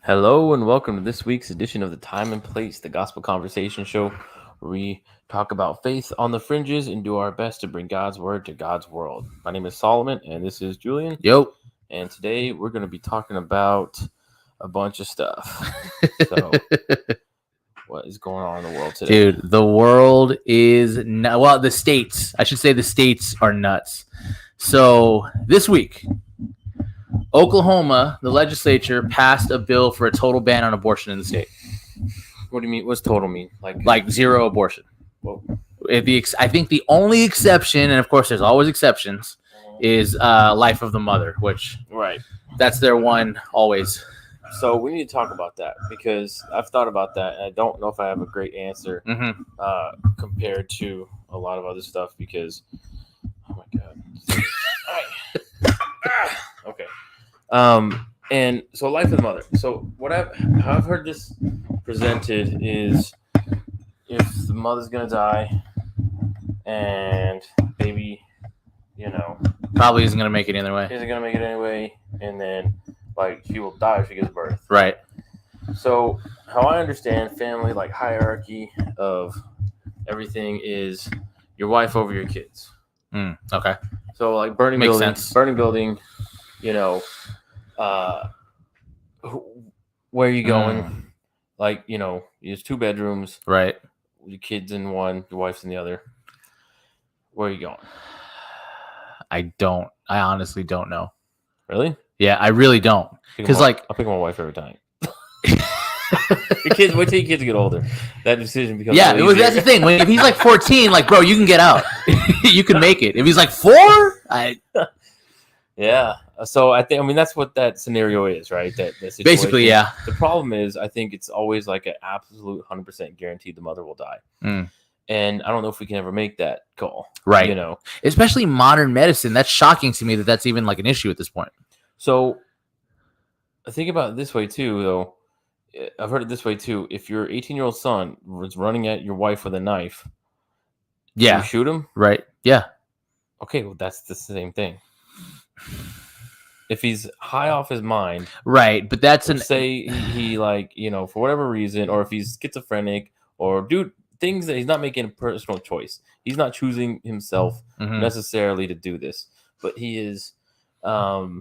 Hello and welcome to this week's edition of the Time and Place, the Gospel Conversation Show, where we talk about faith on the fringes and do our best to bring God's word to God's world. My name is Solomon, and this is Julian. Yo. And today we're going to be talking about a bunch of stuff. So, what is going on in the world today? Dude, the world is the states. I should say the states are nuts. So this week, Oklahoma, the legislature passed a bill for a total ban on abortion in the state. What do you mean? What's total mean? Like zero abortion. Whoa. I think the only exception, and of course there's always exceptions, is life of the mother, which Right. that's their one always. So we need to talk about that because I've thought about that, and I don't know if I have a great answer compared to a lot of other stuff because, oh my God. Okay. And so life of the mother. So how I've heard this presented is if the mother's gonna die and baby, Probably isn't gonna make it either way. isn't gonna make it anyway, and then she will die if she gives birth. Right. So how I understand family hierarchy of everything is your wife over your kids. Okay. So burning Makes building, sense. where are you going? There's 2 bedrooms, Right. your kids in one, your wife's in the other. Where are you going? I honestly don't know. Really? Yeah, I really don't. Because I'll pick my wife every time. Your kids, wait till your kids get older. That decision becomes that's the thing. If he's 14, bro, you can get out. You can make it. If he's 4, yeah. So that's what that scenario is, right? That situation. Basically, yeah. The problem is, I think it's always an absolute 100% guaranteed the mother will die. And I don't know if we can ever make that call. Right. Especially modern medicine. That's shocking to me that's even an issue at this point. So I think about it this way too, though. I've heard it this way too. If your 18-year-old son was running at your wife with a knife, yeah, you shoot him? Right. Yeah. Okay, well, that's the same thing. If he's high off his mind, right, but that's say he for whatever reason, or if he's schizophrenic or things that he's not making a personal choice. He's not choosing himself necessarily to do this, but he is.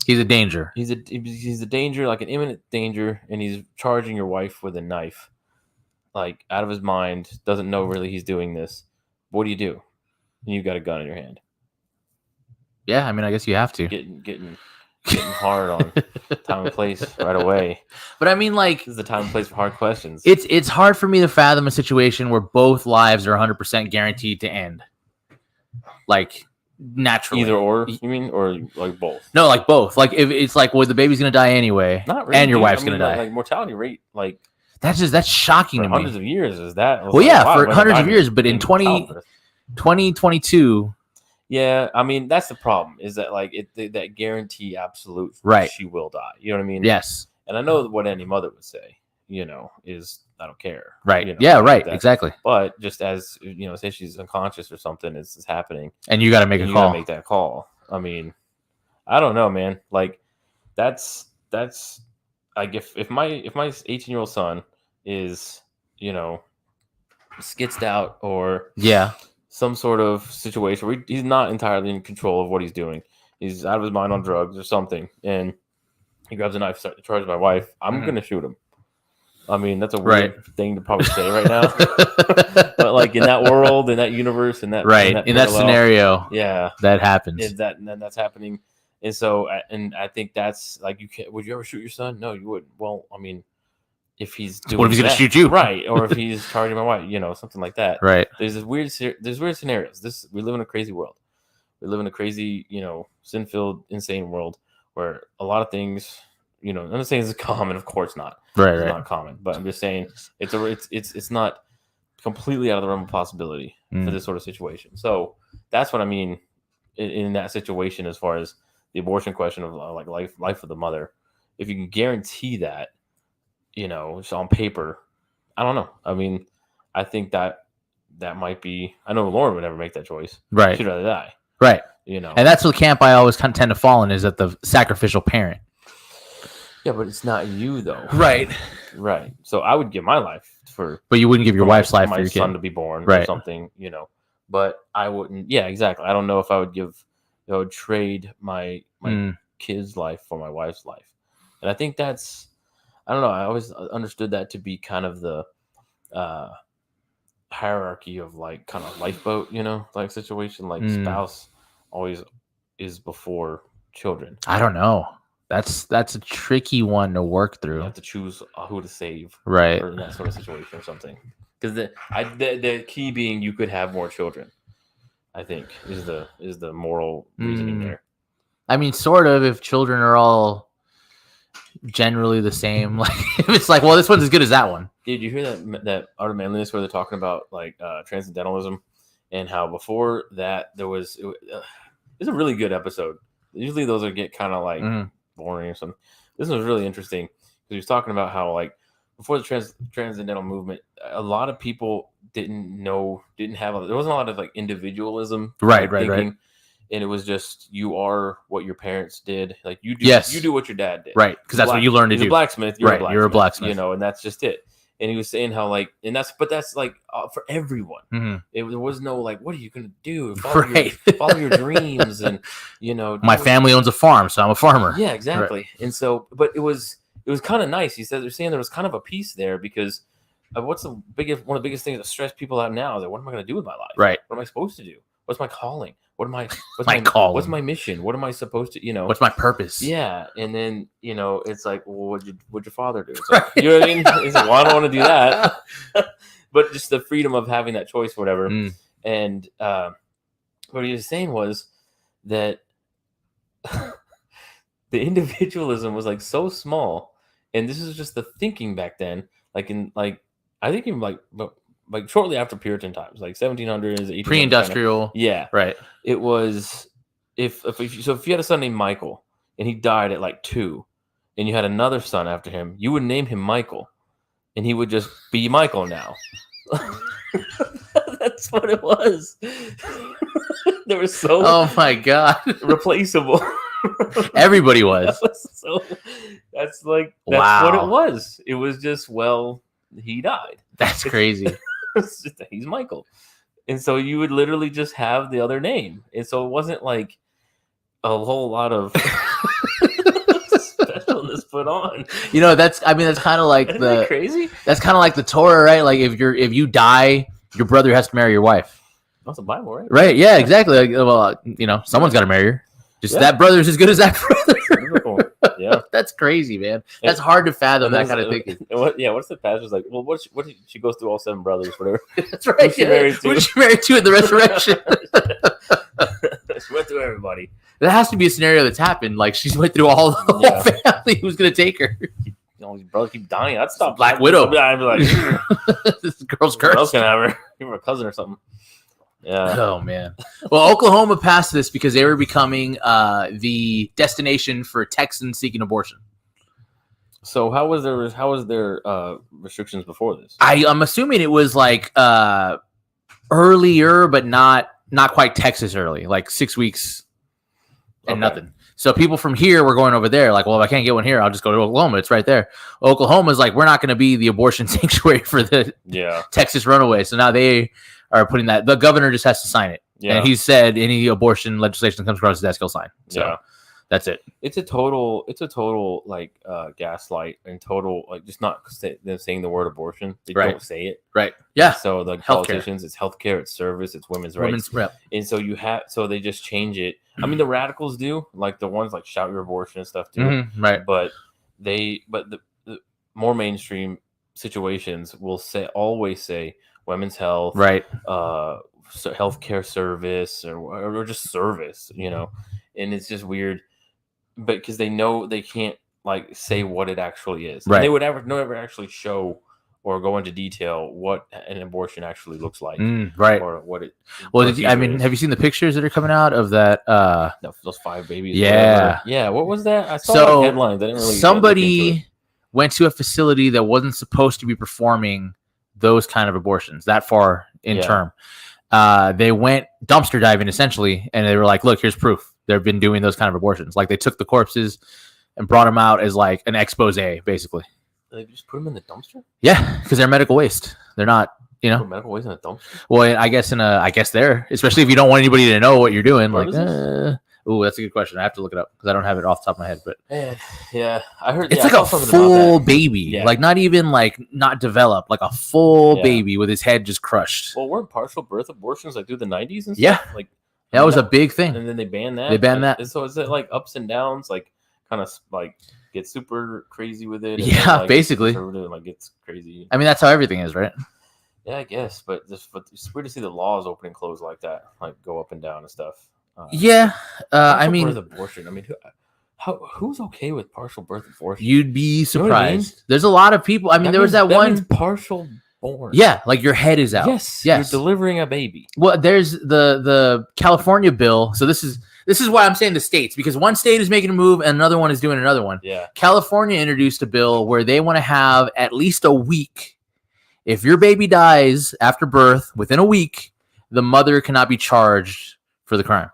He's a danger. He's a danger, an imminent danger, and he's charging your wife with a knife, out of his mind. Doesn't know really he's doing this. What do? You got a gun in your hand. Yeah, I guess you have to. Getting hard on time and place right away. But this is the time and place for hard questions. It's hard for me to fathom a situation where both lives are 100% guaranteed to end. Naturally. Either or, you mean, or both? No, both. If it's well, the baby's gonna die anyway, not really, and your wife's gonna die. Mortality rate, that's shocking to me. Hundreds of years is that? Well, yeah, for hundreds of years, but in 2022. Yeah, that's the problem. Is that that guarantee absolute? Right. She will die. You know what I mean? Yes. And I know what any mother would say. Is I don't care. Right. Yeah. Right. Exactly. But just as say she's unconscious or something is happening, and you got to make a call. You got to make that call. I don't know, man. That's if my 18-year-old son is skitzed out or some sort of situation where he's not entirely in control of what he's doing. He's out of his mind on drugs or something, and he grabs a knife, starts to charge my wife. I'm gonna shoot him. That's a weird thing to probably say right now, but in that world, in that universe, in that scenario, yeah, that happens. That's happening, and so, and I think that's you can't. Would you ever shoot your son? No, you wouldn't. Well, if he's doing what if he's going to shoot you? Right. Or if he's charging my wife, something like that. Right. There's weird scenarios. We live in a crazy world. We live in a crazy, sin-filled, insane world where a lot of things, I'm not saying it's common, of course not. Right. It's not common, but I'm just saying it's not completely out of the realm of possibility for this sort of situation. So that's what I mean in that situation as far as the abortion question of life of the mother. If you can guarantee that, it's on paper. I don't know. I think that might be. I know Lauren would never make that choice. Right. She'd rather die. Right. And that's the camp I always tend to fall in is that the sacrificial parent. Yeah, but it's not you though. Right. Right. So I would give my life for. But you wouldn't give your wife's life for for my your son kid. to be born Right. or something, But I wouldn't. Yeah, exactly. I don't know if I would trade my kid's life for my wife's life, and I think that's. I don't know. I always understood that to be kind of the hierarchy of like kind of lifeboat, like situation. Like spouse always is before children. I don't know. That's a tricky one to work through. You have to choose who to save, right? Or in that sort of situation or something. Because the key being you could have more children, I think is the moral reasoning there. I mean, sort of. If children are all generally the same, like if it's like, well, this one's as good as that one. Did you hear that Art of Manliness where they're talking about like transcendentalism and how before that there was it's a really good episode. Usually those get kind of like boring or something. This was really interesting because he was talking about how like before the transcendental movement, a lot of people didn't have there wasn't a lot of like individualism, right, and it was just you are what your parents did, like you do. Yes. You do what your dad did, right? Because that's what you learned to do. He's a blacksmith, you're a blacksmith, and that's just it. And he was saying how like, and that's like for everyone. There was no like, what are you gonna do? Follow your dreams, and my family owns a farm, so I'm a farmer. Yeah, exactly. Right. And so, but it was kind of nice. He said they're saying there was kind of a piece there because one of the biggest things that stress people out now is like, what am I gonna do with my life? Right. What am I supposed to do? What's my calling? What's my calling? What's my mission? What am I supposed to, What's my purpose? Yeah. And then, it's like, well, what'd your father do? It's like, you know what I mean? It's like, well, I don't want to do that. But just the freedom of having that choice, whatever. And what he was saying was that the individualism was like so small. And this is just the thinking back then, like I think even like shortly after Puritan times, like 1700s, 1800s, pre-industrial. Yeah, right. It was if you had a son named Michael and he died at like 2, and you had another son after him, you would name him Michael, and he would just be Michael now. That's what it was. They were so oh my god replaceable. Everybody was. That's what it was. It was just he died. That's crazy. He's Michael. And so you would literally just have the other name. And so it wasn't like a whole lot of specialness put on. That's kind of like Isn't crazy? That's kind of like the Torah, right? Like if you die, your brother has to marry your wife. That's the Bible, right? Right, yeah, exactly. Like, well, someone's got to marry her. Just that brother's as good as that brother. Yeah, that's crazy, man. That's hard to fathom that kind of thinking. What's the pastor's like? Well, what she goes through all 7 brothers, whatever. That's right. Who she married to at the resurrection? She went through everybody. That has to be a scenario that's happened. Like she went through all the whole family who's going to take her. His brother keep dying. I'd stop. Black Widow. I'd be like, this girl's cursed. Else can have her. Give her a cousin or something. Yeah. Oh man. Well, Oklahoma passed this because they were becoming the destination for Texans seeking abortion. So how was their restrictions before this? I'm assuming it was like earlier, but not quite Texas early, like 6 weeks and nothing. So people from here were going over there, like, well, if I can't get one here, I'll just go to Oklahoma. It's right there. Oklahoma's like, we're not going to be the abortion sanctuary for the Texas runaway. So now they are putting that. The governor just has to sign it. Yeah. And he said any abortion legislation that comes across his desk, he'll sign. So that's it. It's a total like gaslight and total like just not them saying the word abortion. They don't say it. Right. Yeah. So the politicians, it's healthcare, it's service, it's women's rights. And so they just change it. I mean, the radicals do, like the ones like shout your abortion and stuff too. Right. But the more mainstream situations will always say women's health, right? Healthcare service or just service, and it's just weird. But because they know they can't like say what it actually is, right? And they would never actually show or go into detail what an abortion actually looks like, right? Or what it. Well, have you seen the pictures that are coming out of that? Those 5 babies. Yeah, yeah. What was that? I saw headlines. I didn't really. Somebody went to a facility that wasn't supposed to be performing those kind of abortions that far in term. They went dumpster diving essentially, and they were like, "Look, here's proof. They've been doing those kind of abortions. Like they took the corpses, and brought them out as like an expose, basically. They just put them in the dumpster. Yeah, because they're medical waste. They're not, Put medical waste in a dumpster. Well, I guess there, especially if you don't want anybody to know what you're doing. Where Like, is ooh, that's a good question. I have to look it up because I don't have it off the top of my head. But Yeah, I heard it's I like saw a something full about that. baby, Yeah. like not even like not developed, like a full Yeah. baby with his head just crushed. Well, weren't partial birth abortions like through the 90s and stuff? Yeah. Like That was a big thing. And then they banned that. They banned Like, that. So is it like ups and downs, like kind of like get super crazy with it? And Yeah, then, like, basically. conservative, like gets crazy. I mean, that's how everything is, right? Yeah, I guess, but it's weird to see the laws open and close like that, like go up and down and stuff. Yeah, I partial mean, birth abortion. I mean, who's okay with partial birth abortion? you'd be You know what I mean? surprised. There's a lot of people. I mean, there was that means one. partial born. Yeah, like your head is out. Yes. Yes. You're delivering a baby. Well, there's the California bill. So this is why I'm saying the states, because one state is making a move and another one is doing another one. Yeah. California introduced a bill where they want to have at least a week. If your baby dies after birth within a week, the mother cannot be charged for the crime.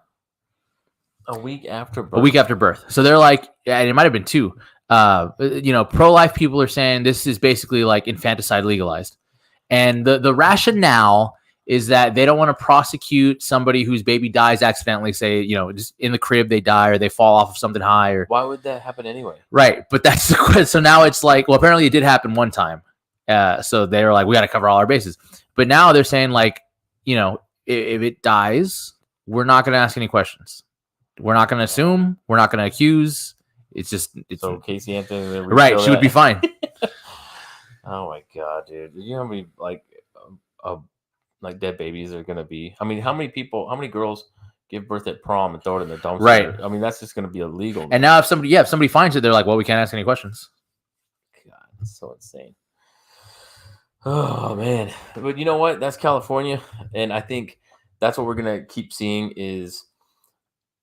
A week after birth. A week after birth. So they're like, and it might have been two. Pro-life people are saying this is basically like infanticide legalized. And the rationale is that they don't want to prosecute somebody whose baby dies accidentally, say, just in the crib they die or they fall off of something high. Or Why would that happen anyway? right. But that's the question. So now it's like, well, apparently it did happen one time. So they were like, we got to cover all our bases. But now they're saying like, if it dies, we're not going to ask any questions. We're not going to assume. We're not going to accuse. It's So Casey Anthony, right. She would be fine. Oh my god, dude! You know how many like dead babies are gonna be? I mean, how many girls give birth at prom and throw it in the dumpster? Right. I mean, that's just gonna be illegal. And now if somebody finds it, they're like, well, we can't ask any questions. God, it's so insane. Oh man, but you know what? That's California, and I think that's what we're gonna keep seeing is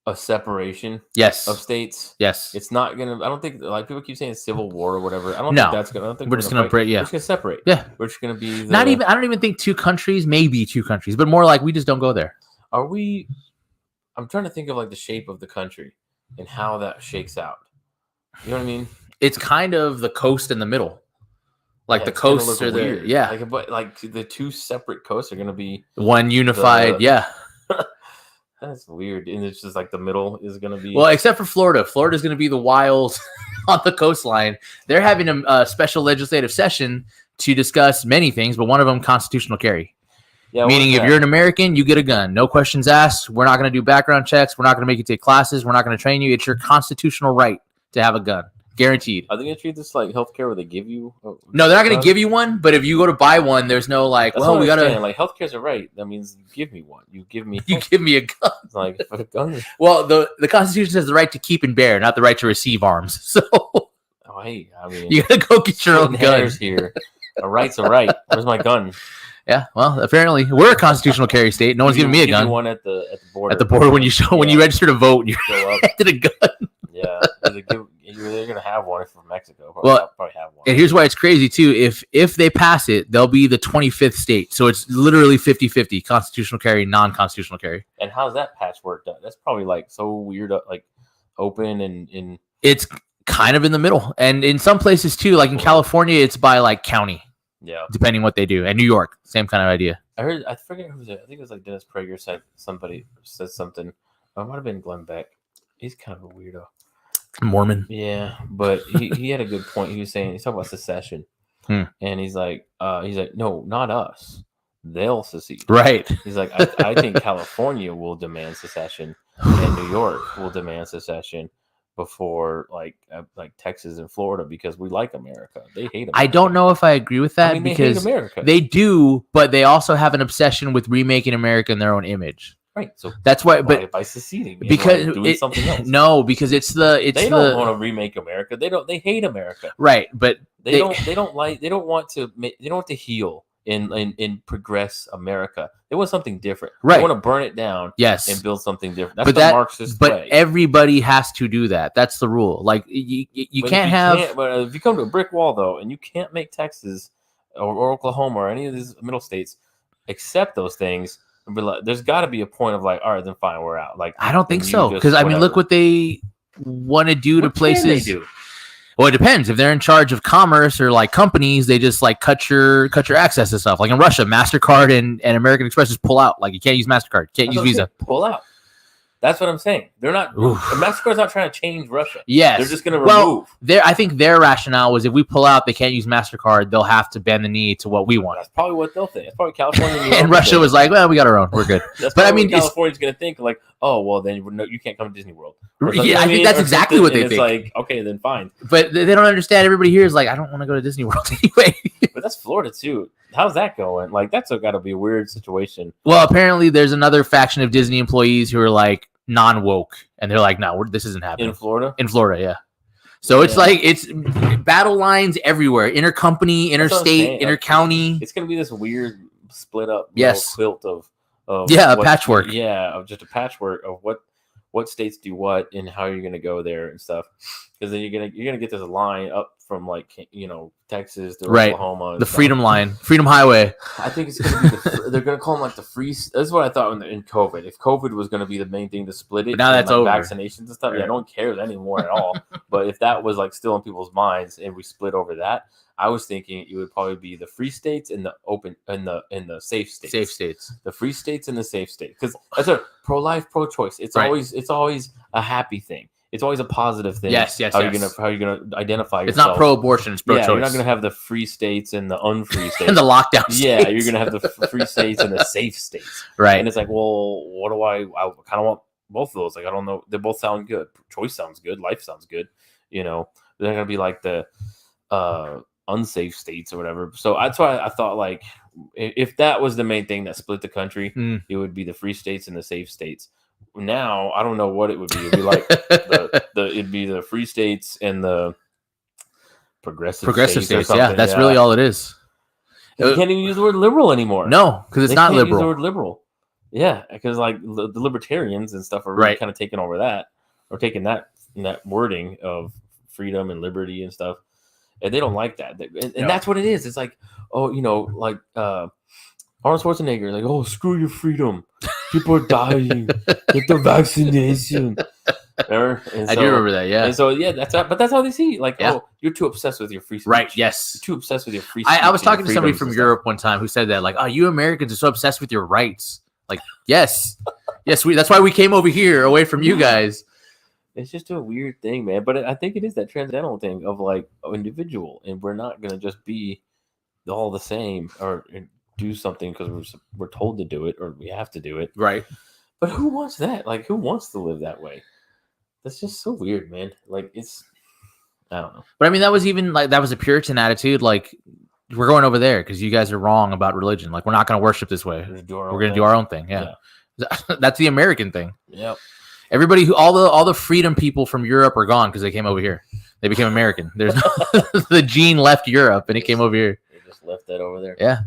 a separation Yes. of states. Yes. It's not gonna. I don't think like people keep saying civil war or whatever. I don't No. think that's gonna. I don't think We're just gonna fight. break. Yeah. We're just gonna separate. Yeah. We're just gonna be I don't even think two countries, maybe two countries, but more like we just don't go there. Are we? I'm trying to think of like the shape of the country and how that shakes out. You know what I mean? It's kind of the coast in the middle. Like Yeah, the it's gonna coasts look are there. weird. Yeah. But like the two separate coasts are gonna be One unified. Yeah. That's weird, and it's just like the middle is gonna be. Well, except for Florida. Florida's going to be the wild on the coastline. They're having a special legislative session to discuss many things, but one of them constitutional carry. Yeah, Meaning if you're an American, you get a gun. No questions asked. We're not going to do background checks. We're not going to make you take classes. We're not going to train you. It's your constitutional right to have a gun. Guaranteed. Are they gonna treat this like healthcare where they give you? No, they're not going to give you one, but if you go to buy one, there's no like, That's well, what we I'm got saying. to, Like healthcare's a right. That means you give me one. You give me. you give me a gun. Like for the gun. Well, the Constitution says the right to keep and bear, not the right to receive arms. So Oh, hey, I mean, you got to go get your own splitting gun. hairs here. A right's a right. Where's my gun? Yeah, well, apparently we're a constitutional carry state. No one's giving me a Give gun. one at the border. At the border when you register to vote, you're Go up. handed a gun. Yeah, they're gonna have one if from Mexico. Well, probably have one. And here's why it's crazy too. If they pass it, they'll be the 25th state. So it's literally 50-50 constitutional carry, non-constitutional carry. And how's that patchwork done? That's probably like so weird, like open and It's kind of in the middle. And in some places too, like in California, it's by like county, yeah. depending what they do. And New York, same kind of idea. I forget who was it. I think it was like Dennis Prager said something. Or it might have been Glenn Beck. He's kind of a weirdo. Mormon. Yeah, but he had a good point. He was saying he's talking about secession, and he's like, no, not us. They'll secede. Right. He's like, I think California will demand secession, and New York will demand secession before like Texas and Florida because we like America. They hate America. I don't know if I agree with that they because hate America. they do, but they also have an obsession with remaking America in their own image. Right. So that's why, but by seceding, because doing something else. No, because they don't want to remake America. They hate America. Right, but they don't want to heal and progress America. They want something different. Right. They want to burn it down. Yes. And build something different. That's the Marxist way. But everybody has to do that. That's the rule. Like you can't have. But if you come to a brick wall though, and you can't make Texas or Oklahoma or any of these middle states accept those things. But like, there's got to be a point of like, all right, then fine, we're out. Like, I don't think so because I mean, look what they want to do to What can they places. do? Well, it depends. If they're in charge of commerce or like companies, they just like cut your access to stuff. Like in Russia, MasterCard and American Express just pull out. Like you can't use MasterCard, can't use Visa. Pull out. That's what I'm saying. They're not. MasterCard's not trying to change Russia. Yes, they're just going to remove. I think their rationale was if we pull out, they can't use MasterCard. They'll have to bend the knee to what we want. That's probably what they'll think. It's probably California. And Russia was like, well, we got our own. We're good. But I mean, California's going to think like, oh, well, then you can't come to Disney World. Yeah, I think that's exactly what they think. It's like, okay, then fine. But they don't understand. Everybody here is like, I don't want to go to Disney World anyway. But that's Florida too. How's that going? Like, that's got to be a weird situation. Well, apparently there's another faction of Disney employees who are like non-woke, and they're like, no, this isn't happening. In Florida? In Florida, yeah. So it's like, it's battle lines everywhere. Intercompany, interstate, intercounty. It's going to be this weird split up quilt of a patchwork. Yeah, of just a patchwork of what states do what and how you're going to go there and stuff. Because then you're gonna get this line up from like Texas to Oklahoma, the Freedom Line, Freedom Highway. I think it's gonna be they're gonna call them like the free. That's what I thought in COVID. If COVID was gonna be the main thing to split it, but now that's over. Vaccinations and stuff. Yeah, I don't care anymore at all. But if that was like still in people's minds and we split over that, I was thinking it would probably be the free states and the open and the safe states. Safe states. The free states and the safe states. Because that's a pro-life, pro-choice. It's always a happy thing. It's always a positive thing. Yes. How are you gonna identify yourself? It's not pro-abortion. It's pro-choice. Yeah, you're not gonna have the free states and the unfree states and the lockdown states. Yeah, you're gonna have the free states and the safe states. Right. And it's like, well, what do I kind of want both of those. Like, I don't know. They both sound good. Choice sounds good. Life sounds good. They're gonna be like the unsafe states or whatever. So that's why I thought like if that was the main thing that split the country, it would be the free states and the safe states. Now I don't know what it would be. It'd be like it'd be the free states and the progressive states. Yeah, that's really all it is. You can't even use the word liberal anymore. No, because it's not liberal. Use the word liberal. Yeah, because like the libertarians and stuff are really kind of taking over that, or taking that wording of freedom and liberty and stuff, and they don't like that. And that's what it is. It's like, like Arnold Schwarzenegger, like, oh, screw your freedom. People are dying. Get the vaccination. I do remember that, yeah. And so, that's how they see it. Like, oh, you're too obsessed with your free speech. Right, yes. You're too obsessed with your free speech. I was talking to somebody from Europe one time who said that, like, oh, you Americans are so obsessed with your rights. Like, yes. That's why we came over here away from you guys. It's just a weird thing, man. But I think it is that transcendental thing of, like, individual. And we're not going to just be all the same or do something because we're told to do it or we have to do it. Right. But who wants that? Like, who wants to live that way? That's just so weird, man. Like, I don't know. But I mean, that was even like, that was a Puritan attitude. Like, we're going over there because you guys are wrong about religion. Like, we're not going to worship this way. We're going to do our own thing. Yeah. That's the American thing. Yep. Everybody all the freedom people from Europe are gone because they came over here. They became American. There's the gene left Europe and it came over here. They just left that over there. Yeah.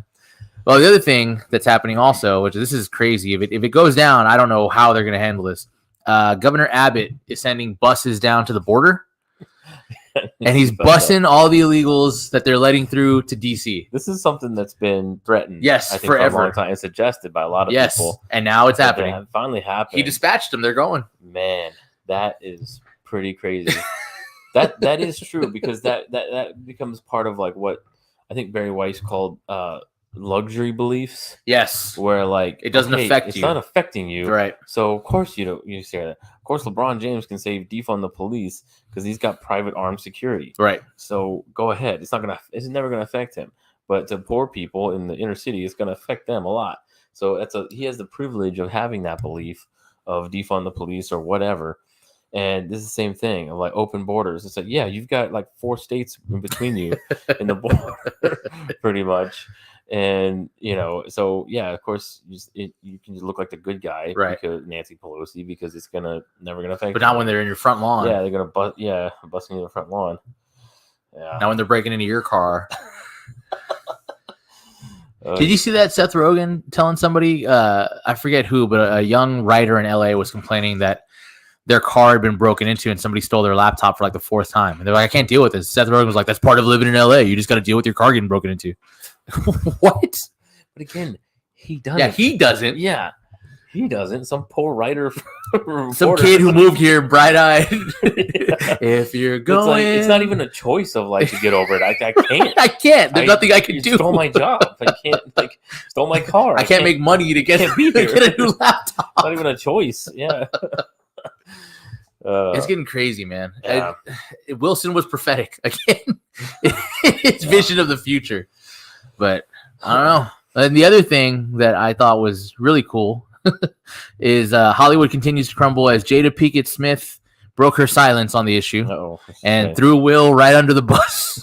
Well, the other thing that's happening also, which this is crazy, if it goes down, I don't know how they're going to handle this. Governor Abbott is sending buses down to the border, and he's busing all the illegals that they're letting through to D.C. This is something that's been threatened, I think, forever, for a long time, and suggested by a lot of people. And now it's happening. It finally happened. He dispatched them. They're going. Man, that is pretty crazy. that is true because that becomes part of like what I think Barry Weiss called luxury beliefs. Yes, where like it doesn't affect you. It's not affecting you, right? So of course you say that. Of course, LeBron James can say defund the police because he's got private armed security, right? So go ahead. It's never gonna affect him. But to poor people in the inner city, it's gonna affect them a lot. So he has the privilege of having that belief of defund the police or whatever. And this is the same thing of like open borders. It's like, yeah, you've got like 4 states in between you in the border, pretty much. And, so yeah, of course, you can just look like the good guy, right? Because Nancy Pelosi, because it's never gonna affect. But not when they're in your front lawn. Yeah, they're gonna busting in the front lawn. Yeah. Now when they're breaking into your car. Did you see that Seth Rogen telling somebody? I forget who, but a young writer in LA was complaining that their car had been broken into and somebody stole their laptop for like the 4th time. And they're like, I can't deal with this. Seth Rogen was like, that's part of living in LA. You just got to deal with your car getting broken into. What? But again, he doesn't. Yeah, he doesn't. Yeah. He doesn't. Some poor writer, some kid who moved here bright-eyed. Yeah. If you're going, it's not even a choice of like to get over it. I can't. I can't. There's nothing I can you do. Stole my job. I can't stole my car. I can't make money to get be here. get a new laptop. It's not even a choice. Yeah. It's getting crazy, man. Yeah. Wilson was prophetic again. His vision of the future. But I don't know. And the other thing that I thought was really cool is Hollywood continues to crumble as Jada Pinkett Smith broke her silence on the issue and threw Will right under the bus.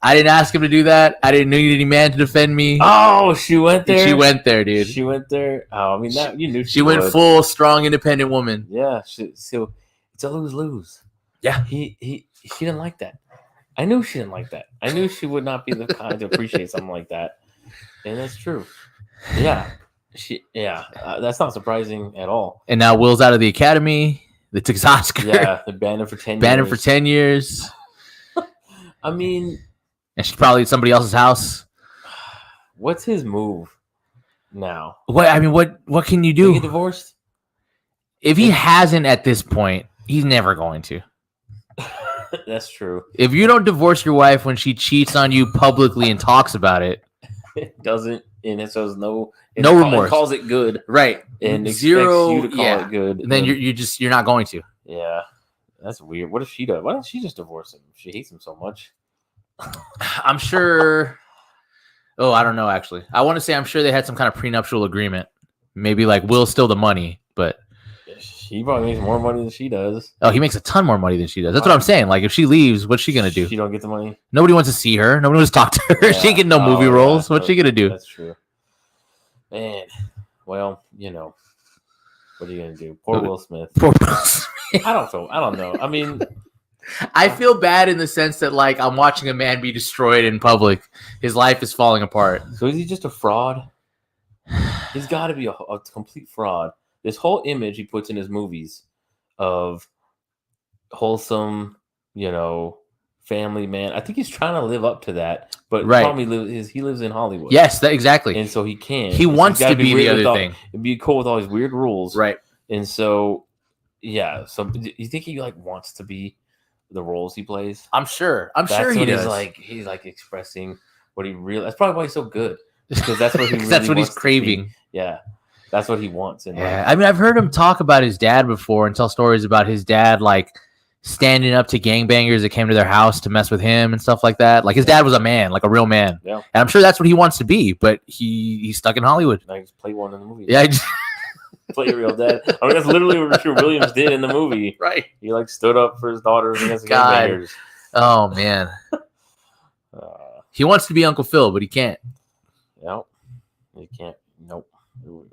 I didn't ask him to do that. I didn't need any man to defend me. Oh, she went there? She went there, dude. She went there? Oh, I mean, you knew she went full, strong, independent woman. Yeah. So it's a lose-lose. Yeah. She didn't like that. I knew she didn't like that. I knew she would not be the kind to appreciate something like that. And that's true. Yeah. That's not surprising at all. And now Will's out of the academy. They took his Oscar. Yeah, they banned him for 10 years. Banned him for 10 years. I mean... And she's probably at somebody else's house. What's his move now? What can you do? Get divorced? If he hasn't at this point, he's never going to. That's true. If you don't divorce your wife when she cheats on you publicly and talks about it, it doesn't, and it says no remorse. It calls it good, right? And zero expects you to call it good. And then you're not going to. Yeah, that's weird. What if she does? Why don't she just divorce him? She hates him so much. I'm sure. Oh, I don't know. Actually, I want to say I'm sure they had some kind of prenuptial agreement. Maybe like Will's still the money, but he probably makes more money than she does. Oh, he makes a ton more money than she does. That's what I'm saying. Like if she leaves, what's she gonna do? She don't get the money. Nobody wants to see her. Nobody wants to talk to her. Yeah. She ain't getting no movie roles. What's she gonna do? That's true. Man, well, what are you gonna do? Poor Will Smith. Poor Will Smith. I don't know. I mean. I feel bad in the sense that, like, I'm watching a man be destroyed in public. His life is falling apart. So is he just a fraud? He's got to be a complete fraud. This whole image he puts in his movies of wholesome, family man. I think he's trying to live up to that. But the problem is he lives in Hollywood. Yes, exactly. And so he can't. He wants to be the other thing. It'd be cool with all these weird rules. Right. And so, yeah. So you think he, wants to be the roles he plays? I'm sure he does. He's expressing what he really. That's probably why he's so good, because that's what he. Really that's what he's craving. Yeah, that's what he wants. I mean, I've heard him talk about his dad before and tell stories about his dad standing up to gangbangers that came to their house to mess with him and stuff like that. Like his dad was a man, like a real man. Yeah, and I'm sure that's what he wants to be, but he's stuck in Hollywood. I just play one in the movie. Yeah. Play your real dad. I mean, that's literally what Richard Williams did in the movie. Right. He stood up for his daughters against the gangbangers. Oh man. He wants to be Uncle Phil, but he can't. No, he can't. Nope.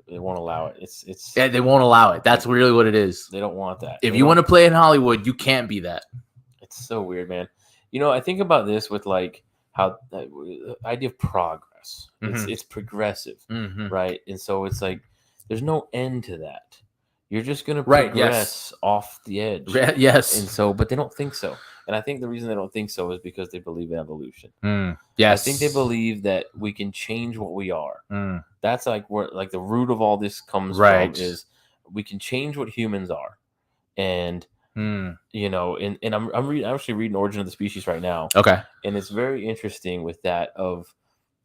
They won't allow it. Yeah, they won't allow it. That's really what it is. They don't want that. If you want to play in Hollywood, you can't be that. It's so weird, man. I think about this with how the idea of progress. Mm-hmm. It's progressive, mm-hmm. right? And so it's there's no end to that. You're just going to progress off the edge. Yes. And so, but they don't think so. And I think the reason they don't think so is because they believe in evolution. Yes. I think they believe that we can change what we are. That's where the root of all this comes from, is we can change what humans are. And and I'm actually reading Origin of the Species right now. Okay. And it's very interesting with that of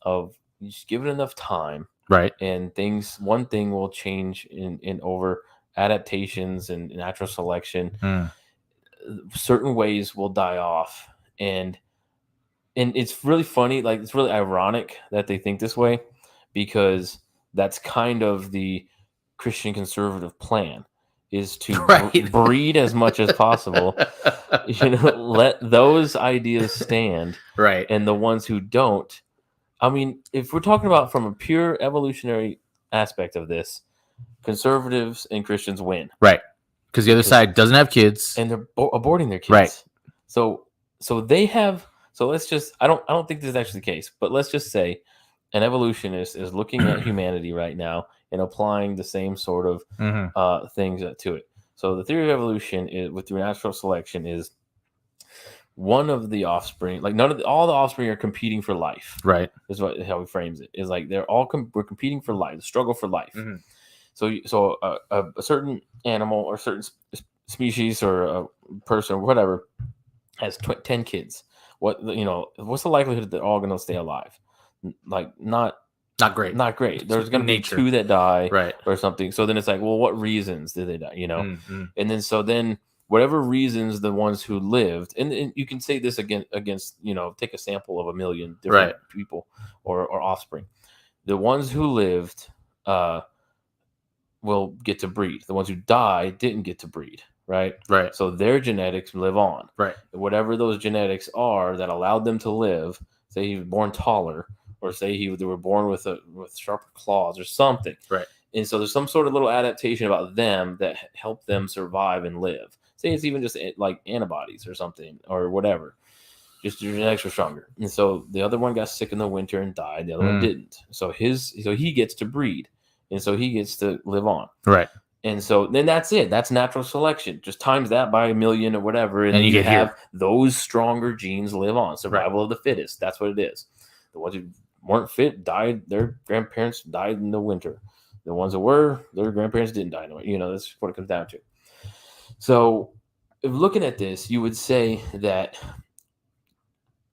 you just give it enough time. Right. And one thing will change in over adaptations and natural selection. Certain ways will die off. And it's really funny. It's really ironic that they think this way, because that's kind of the Christian conservative plan, is to breed as much as possible. Let those ideas stand. Right. And the ones who don't, I mean, if we're talking about from a pure evolutionary aspect of this, conservatives and Christians win. Right. Because the other side doesn't have kids. And they're aborting their kids. Right. So they have, let's just, I don't think this is actually the case, but let's just say an evolutionist is looking at humanity right now and applying the same sort of things to it. So the theory of evolution is, with through natural selection, is one of the offspring, all the offspring are competing for life. Right. Is how he frames it. Is they're all we're competing for life, the struggle for life. So a certain animal or certain species or a person or whatever has 10 kids. What's the likelihood that they're all going to stay alive? Like not great. Not great. There's going to be Nature. 2 that die, Right. or something. So then it's like, well, what reasons did they die? Mm-hmm. And then whatever reasons the ones who lived, and you can say this against take a sample of 1 million different people or offspring. The ones who lived will get to breed. The ones who died didn't get to breed. Right. So their genetics live on. Right. Whatever those genetics are that allowed them to live. Say he was born taller, or say they were born with sharper claws or something. Right. And so there's some sort of little adaptation about them that help them survive and live. Say it's even just like antibodies or something or whatever. Just your genetics are stronger. And so the other one got sick in the winter and died. The other one didn't. So he gets to breed. And so he gets to live on. Right. And so then that's it. That's natural selection. Just times that by 1 million or whatever. And then you have those stronger genes live on. Survival of the fittest. That's what it is. The ones who weren't fit died. Their grandparents died in the winter. The ones that were, their grandparents didn't die in the winter. That's what it comes down to. So if looking at this, you would say that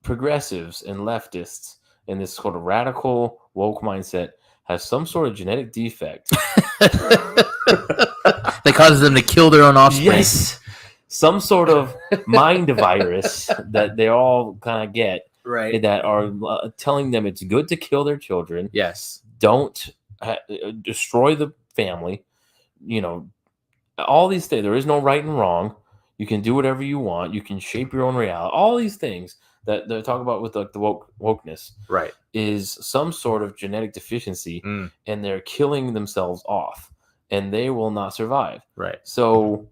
progressives and leftists in this sort of radical woke mindset has some sort of genetic defect. That causes them to kill their own offspring. Yes. Some sort of mind virus that they all kind of get. Right. That are telling them it's good to kill their children. Yes. Don't destroy the family. All these things. There is no right and wrong. You can do whatever you want. You can shape your own reality. All these things that they talk about with the wokeness. Right. Is some sort of genetic deficiency, and they're killing themselves off, and they will not survive. Right. So,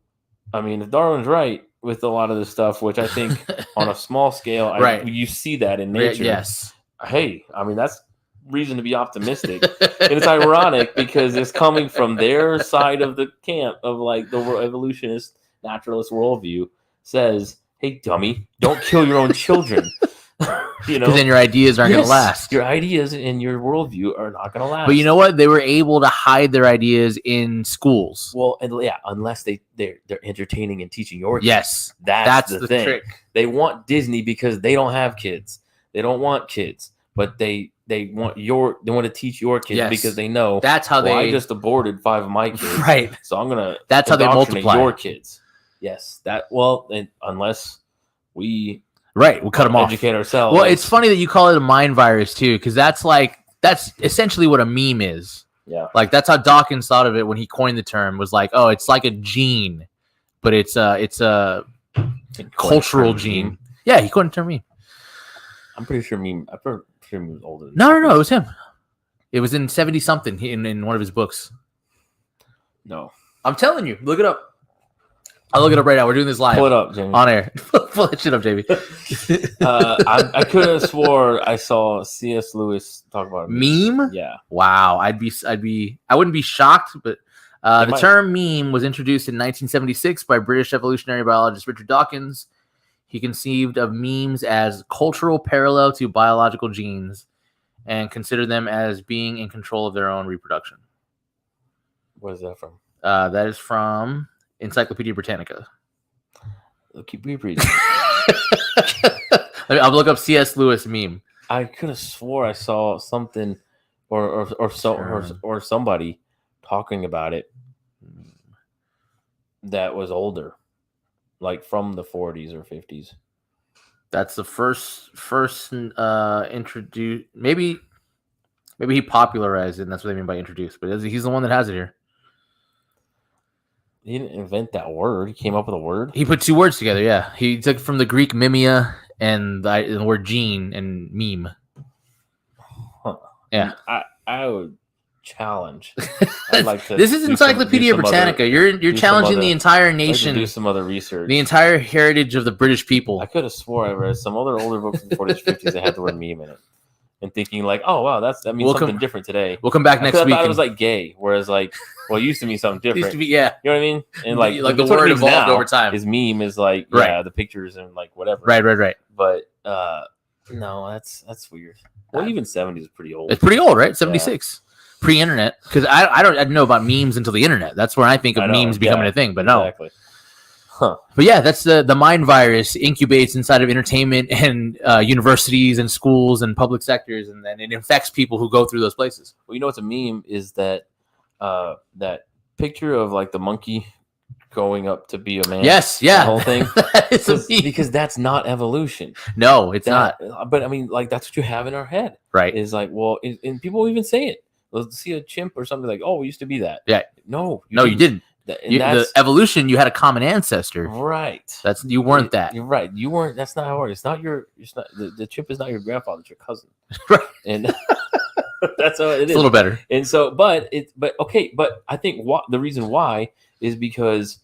I mean, if Darwin's right with a lot of this stuff, which I think on a small scale, you see that in nature. Yes. Hey, I mean, that's reason to be optimistic. And it's ironic because it's coming from their side of the camp of like the evolutionist naturalist worldview says, hey, dummy, don't kill your own children. Because then your ideas aren't going to last. Your ideas and your worldview are not going to last. But you know what? They were able to hide their ideas in schools. Well, and unless they're entertaining and teaching your kids. Yes, that's the thing. Trick. They want Disney because they don't have kids. They don't want kids, but they want to teach your kids because they know that's how I just aborted 5 of my kids. Right. So I'm gonna. That's how they multiply your kids. Yes. Unless we. Right, we'll cut them off. Educate ourselves. Well, it's funny that you call it a mind virus too, because that's essentially what a meme is. Yeah, like that's how Dawkins thought of it when he coined the term. Was like, oh, it's like a gene, but it's a cultural gene. Yeah, he coined the term meme. I'm pretty sure meme. I'm pretty sure meme was older. No, it was him. It was in 70 something in one of his books. No, I'm telling you, look it up. I'll look it up right now. We're doing this live. Pull it up, Jamie. On air. Pull that shit up, Jamie. I could have swore I saw C.S. Lewis talk about a meme. Yeah. Wow. I wouldn't be shocked, but the term meme was introduced in 1976 by British evolutionary biologist Richard Dawkins. He conceived of memes as cultural parallel to biological genes and considered them as being in control of their own reproduction. What is that from? That is from Encyclopedia Britannica. Keep reading. I'll look up C.S. Lewis meme. I could have swore I saw something or somebody talking about it that was older, like from the 40s or 50s. That's the first introduced. Maybe he popularized it, and that's what they mean by introduced. But he's the one that has it here. He didn't invent that word. He came up with a word. He put 2 words together. Yeah, he took from the Greek mimia and the word gene and meme. Huh. Yeah, I would challenge. I'd like to. This is Encyclopedia Britannica. You're challenging the entire nation. I'd like to do some other research. The entire heritage of the British people. I could have swore I read some other older books in the 40s, 50s that had the word meme in it. And thinking like, oh wow, that means something different today. We'll come back next week. I thought it was like gay, whereas like, well, it used to mean something different. Used to be, yeah. You know what I mean? And like the word evolved over time. His meme is like, yeah, the pictures and like whatever. Right. But no, that's weird. Well, even 70s is pretty old. It's pretty old, right? 76. pre-internet, because I didn't know about memes until the internet. That's where I think of memes becoming a thing. But no, exactly. Huh. But yeah, that's the mind virus incubates inside of entertainment and universities and schools and public sectors, and then it infects people who go through those places. Well, you know what's a meme is that that picture of like the monkey going up to be a man. Yes, yeah, the whole thing. That is a meme. Because that's not evolution. No, it's not. But I mean, like that's what you have in our head, right? Is like, well, and people even say it. They'll see a chimp or something like, "Oh, we used to be that." Yeah. No, you didn't. The evolution, you had a common ancestor, right? You weren't that. You're right. You weren't. That's not how it works. It's not your. It's not the chimp is not your grandfather. It's your cousin. Right. And that's how it is. It's a little better. And so, but I think the reason why is because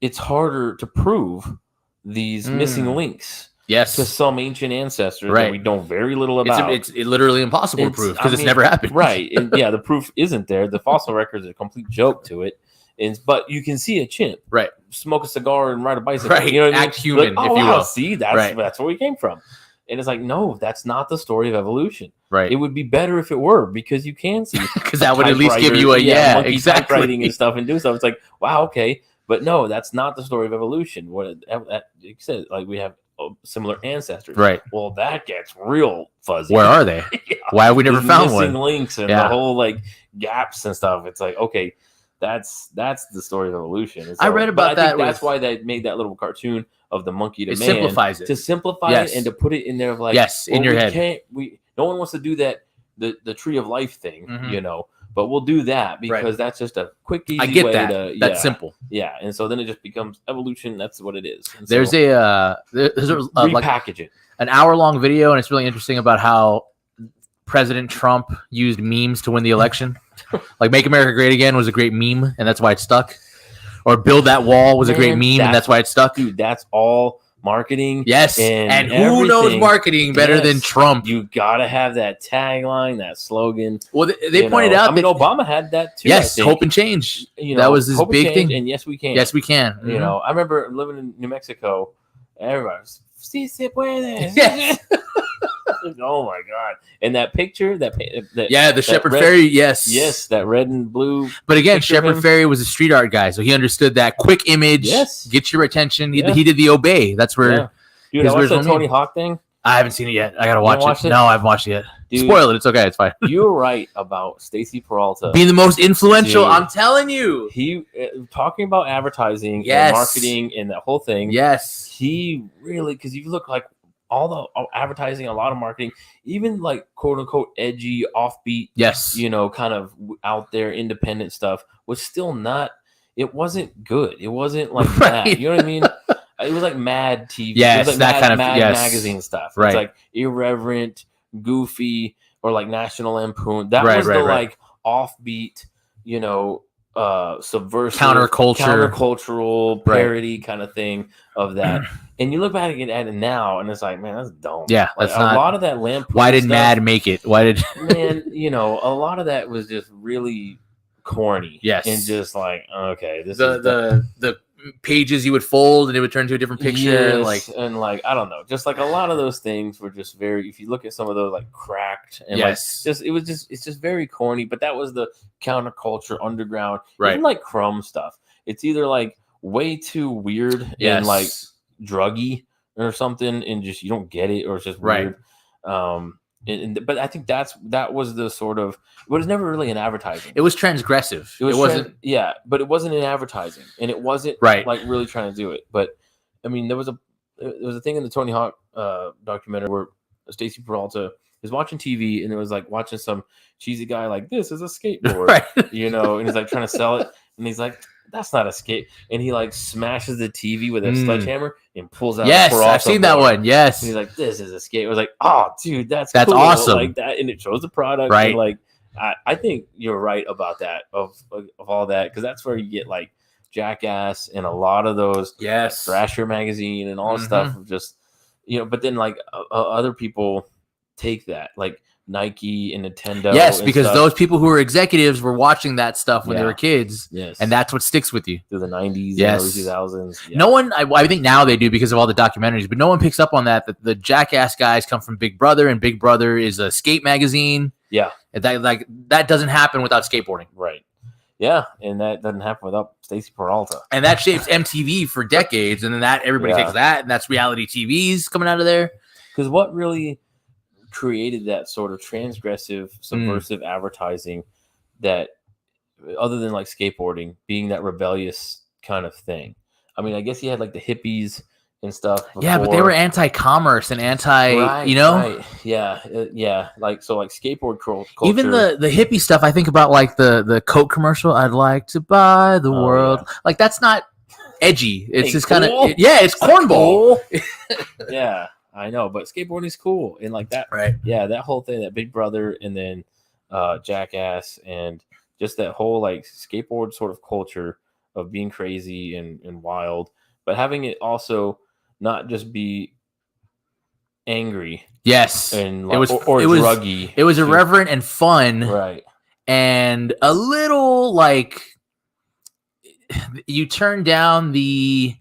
it's harder to prove these missing links. Yes, to some ancient ancestors that we know very little about. It's literally impossible to prove because it's never happened. Right. And yeah, the proof isn't there. The fossil record is a complete joke to it. But you can see a chimp, right, smoke a cigar and ride a bicycle, right? You know what Act I mean? human, like, if you will. See, that's where we came from. And it's like, no, that's not the story of evolution. Right. It would be better if it were, because you can see because that would at least give you a exactly typewriting and stuff and do stuff. It's like, wow, okay, but no, that's not the story of evolution. What you said, like we have similar ancestors, right? Well, that gets real fuzzy. Where are they? Yeah. Why have we never found one? Links and the whole like gaps and stuff. It's like, okay, that's the story of evolution. So, I read about that. That's why they made that little cartoon of the monkey to man. Simplifies it to simplify it and to put it in there of like, in your head. No one wants to do that the tree of life thing, you know. But we'll do that because that's just a quick, easy way to. That's simple. Yeah, and so then it just becomes evolution. That's what it is. And there's a repackage it. An hour-long video, and it's really interesting about how President Trump used memes to win the election. Like "Make America Great Again" was a great meme, and that's why it stuck. Or "Build That Wall" was a great meme, and that's why it stuck. Dude, that's all marketing. Yes, and who knows marketing better than Trump? You gotta have that tagline, that slogan. Well, they pointed out. I mean, Obama had that too. Yes, hope and change. That was his big thing. And yes, we can. Yes, we can. You know, I remember living in New Mexico. Everybody was, "Si se puede." Yes. Oh my god! And that picture, the Shepherd Ferry, yes, that red and blue. But again, Shepherd Ferry was a street art guy, so he understood that quick image, get your attention. He did the obey. That's where. Dude, I watched the Tony Hawk thing. I haven't seen it yet. I gotta watch it. No, I haven't watched it yet. Dude, spoil it. It's okay. It's fine. You were right about Stacy Peralta being the most influential. Dude, I'm telling you. He talking about advertising and marketing and that whole thing. Yes, he really, because you look like all the advertising, a lot of marketing, even like quote unquote edgy, offbeat, you know, kind of out there independent stuff was still not. It wasn't good. It wasn't like that. You know what I mean? It was like Mad TV. Yes, it was like that kind of Mad magazine stuff. Right. It's like irreverent, goofy, or like National Lampoon. That was the like offbeat, you know, subversive, countercultural parody kind of thing of that. And you look back at it now, and it's like, man, that's dumb. Yeah, like, that's not, a lot of that Lampoon. Why did Mad make it? Why did man? You know, a lot of that was just really corny. Yes, and just like, okay, this is the pages you would fold and it would turn to a different picture. And like I don't know, just like a lot of those things were just very. If you look at some of those, like cracked and it's just very corny. But that was the counterculture underground, right? Even like Crumb stuff. It's either like way too weird and like druggy or something, and just you don't get it, or it's just weird. But I think that was the sort of. It was never really an advertising. It was transgressive. It wasn't. But it wasn't an advertising, and it wasn't like really trying to do it. But I mean, there was a thing in the Tony Hawk documentary where Stacy Peralta is watching TV, and it was like watching some cheesy guy like, this is a skateboard, you know, and he's like trying to sell it, and he's like, that's not a skate, and he like smashes the TV with a sledgehammer and pulls out. Yes, I've seen that one. Yes, and he's like, this is a skate. I was like, oh, dude, that's cool. Awesome. Like that, and it shows the product. Right. And like, I think you're right about that. Of all that, because that's where you get like Jackass and a lot of those. Yes. Thrasher magazine and all stuff of just, you know. But then like other people take that, like Nike and Nintendo. Yes, and because stuff. those people who were executives were watching that stuff when they were kids. Yes. And that's what sticks with you. Through the 90s and early 2000s. Yeah. No one, I think now they do because of all the documentaries, but no one picks up on that the Jackass guys come from Big Brother, and Big Brother is a skate magazine. Yeah. That doesn't happen without skateboarding. Right. Yeah, and that doesn't happen without Stacy Peralta. And that shapes MTV for decades, and then everybody takes that, and that's reality TVs coming out of there. Because what really created that sort of transgressive, subversive advertising that, other than like skateboarding being that rebellious kind of thing? I mean, I guess you had like the hippies and stuff before. Yeah, but they were anti-commerce and Right. Yeah, like skateboard culture. Even the hippie stuff, I think about like the Coke commercial. I'd like to buy the world. Yeah. Like that's not edgy. It's just kind of it's cornball. Yeah, I know, but skateboarding is cool and like that. Right. Yeah, that whole thing, that Big Brother, and then Jackass, and just that whole like skateboard sort of culture of being crazy and wild, but having it also not just be angry. Yes. And like, or druggy. It was irreverent and fun. Right. And a little like you turn down the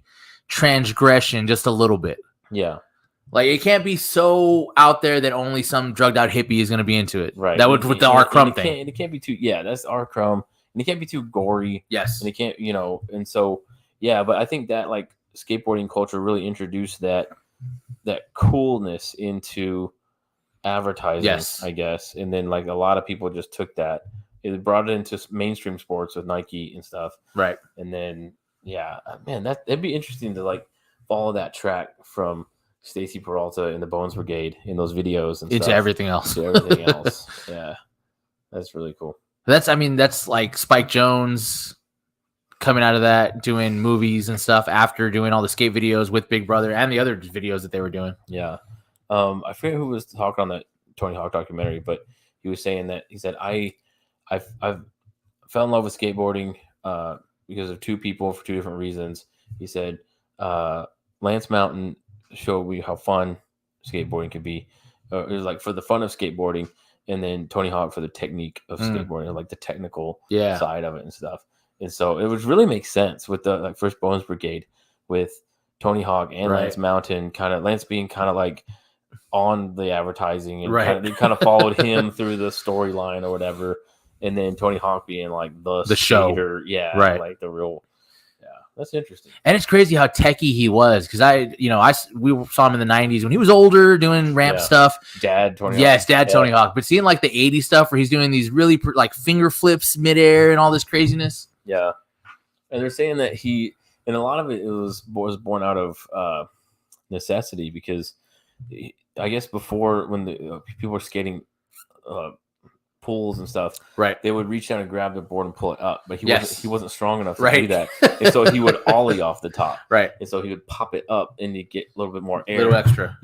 transgression just a little bit. Yeah. Like it can't be so out there that only some drugged out hippie is going to be into it. Right. That would with the R. Crumb thing. It can't be too. Yeah, that's R. Crumb. And it can't be too gory. Yes. And it can't, and so yeah, but I think that like skateboarding culture really introduced that coolness into advertising. Yes. I guess. And then like a lot of people just took that. It brought it into mainstream sports with Nike and stuff. Right. And then yeah, man, that'd be interesting to like follow that track from Stacy Peralta and the Bones Brigade in those videos and into stuff. everything else. To everything else. Yeah. That's really cool. That's like Spike Jonze coming out of that, doing movies and stuff after doing all the skate videos with Big Brother and the other videos that they were doing. Yeah. I forget who was talking on that Tony Hawk documentary, but he was saying that he said, I fell in love with skateboarding because of two people for two different reasons. He said, Lance Mountain showed me how fun skateboarding could be. It was like for the fun of skateboarding, and then Tony Hawk for the technique of skateboarding, like the technical side of it and stuff. And so it would really make sense with the like first Bones Brigade with Tony Hawk and Lance Mountain, Lance being kind of like on the advertising, and they kind of followed him through the storyline or whatever. And then Tony Hawk being like the skater, show. Like the real. That's interesting. And it's crazy how techie he was, because we saw him in the 90s when he was older doing ramp stuff. Dad Tony Hawk. Tony Hawk. But seeing like the 80s stuff where he's doing these really like finger flips midair and all this craziness. Yeah. And they're saying that and a lot of it was born out of necessity, because I guess before, when the people were skating pools and stuff, they would reach down and grab the board and pull it up, but he wasn't strong enough to do that, and so he would ollie off the top, and so he would pop it up and you get a little bit more air, a little extra,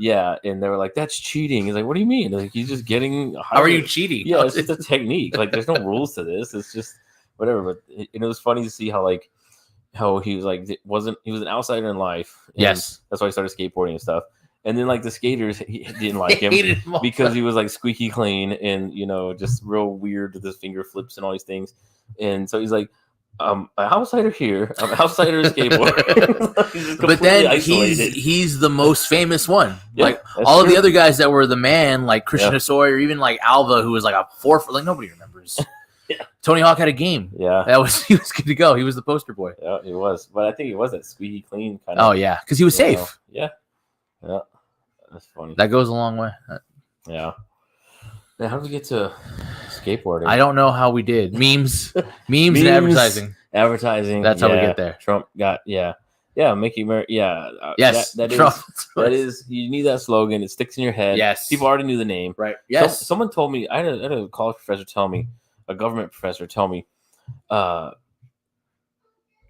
and they were like, that's cheating. He's like, what do you mean? Like, he's just getting how are you cheating? It's just a technique. Like, there's no rules to this, it's just whatever. But it was funny to see how he was like, he was an outsider in life, that's why he started skateboarding and stuff. And then, like, the skaters, he didn't like him because he was, like, squeaky clean and, just real weird with his finger flips and all these things. And so he's like, I'm an outsider here. I'm an outsider skateboard. But then he's the most famous one. Yeah, like, all of the other guys that were the man, like Christian Hosoi, or even, like, Alva, who was, like, a 4-foot. Like, nobody remembers. Tony Hawk had a game. Yeah. He was good to go. He was the poster boy. Yeah, he was. But I think he was that squeaky clean kind of. Oh, yeah, because he was safe. Yeah. Yeah, that's funny. That goes a long way. Yeah. Now, how did we get to skateboarding? I don't know how we did. Memes and advertising. Advertising. That's how we get there. Trump got Mickey America. Yeah. Yes. That is. You need that slogan. It sticks in your head. Yes. People already knew the name. Right. Yes. Someone told me. I had a college professor tell me, a government professor tell me,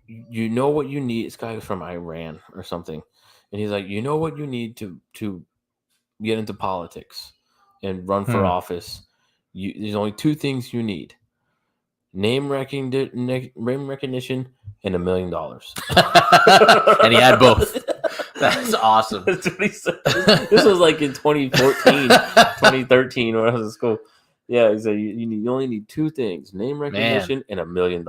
you know what you need. This guy was from Iran or something. And he's like, you know what you need to get into politics and run for office? There's only two things you need: name recognition and $1 million. And he had both. That's awesome. That's what he said. This was like in 2014, 2013 when I was in school. Yeah, he said you only need two things: name recognition and $1 million.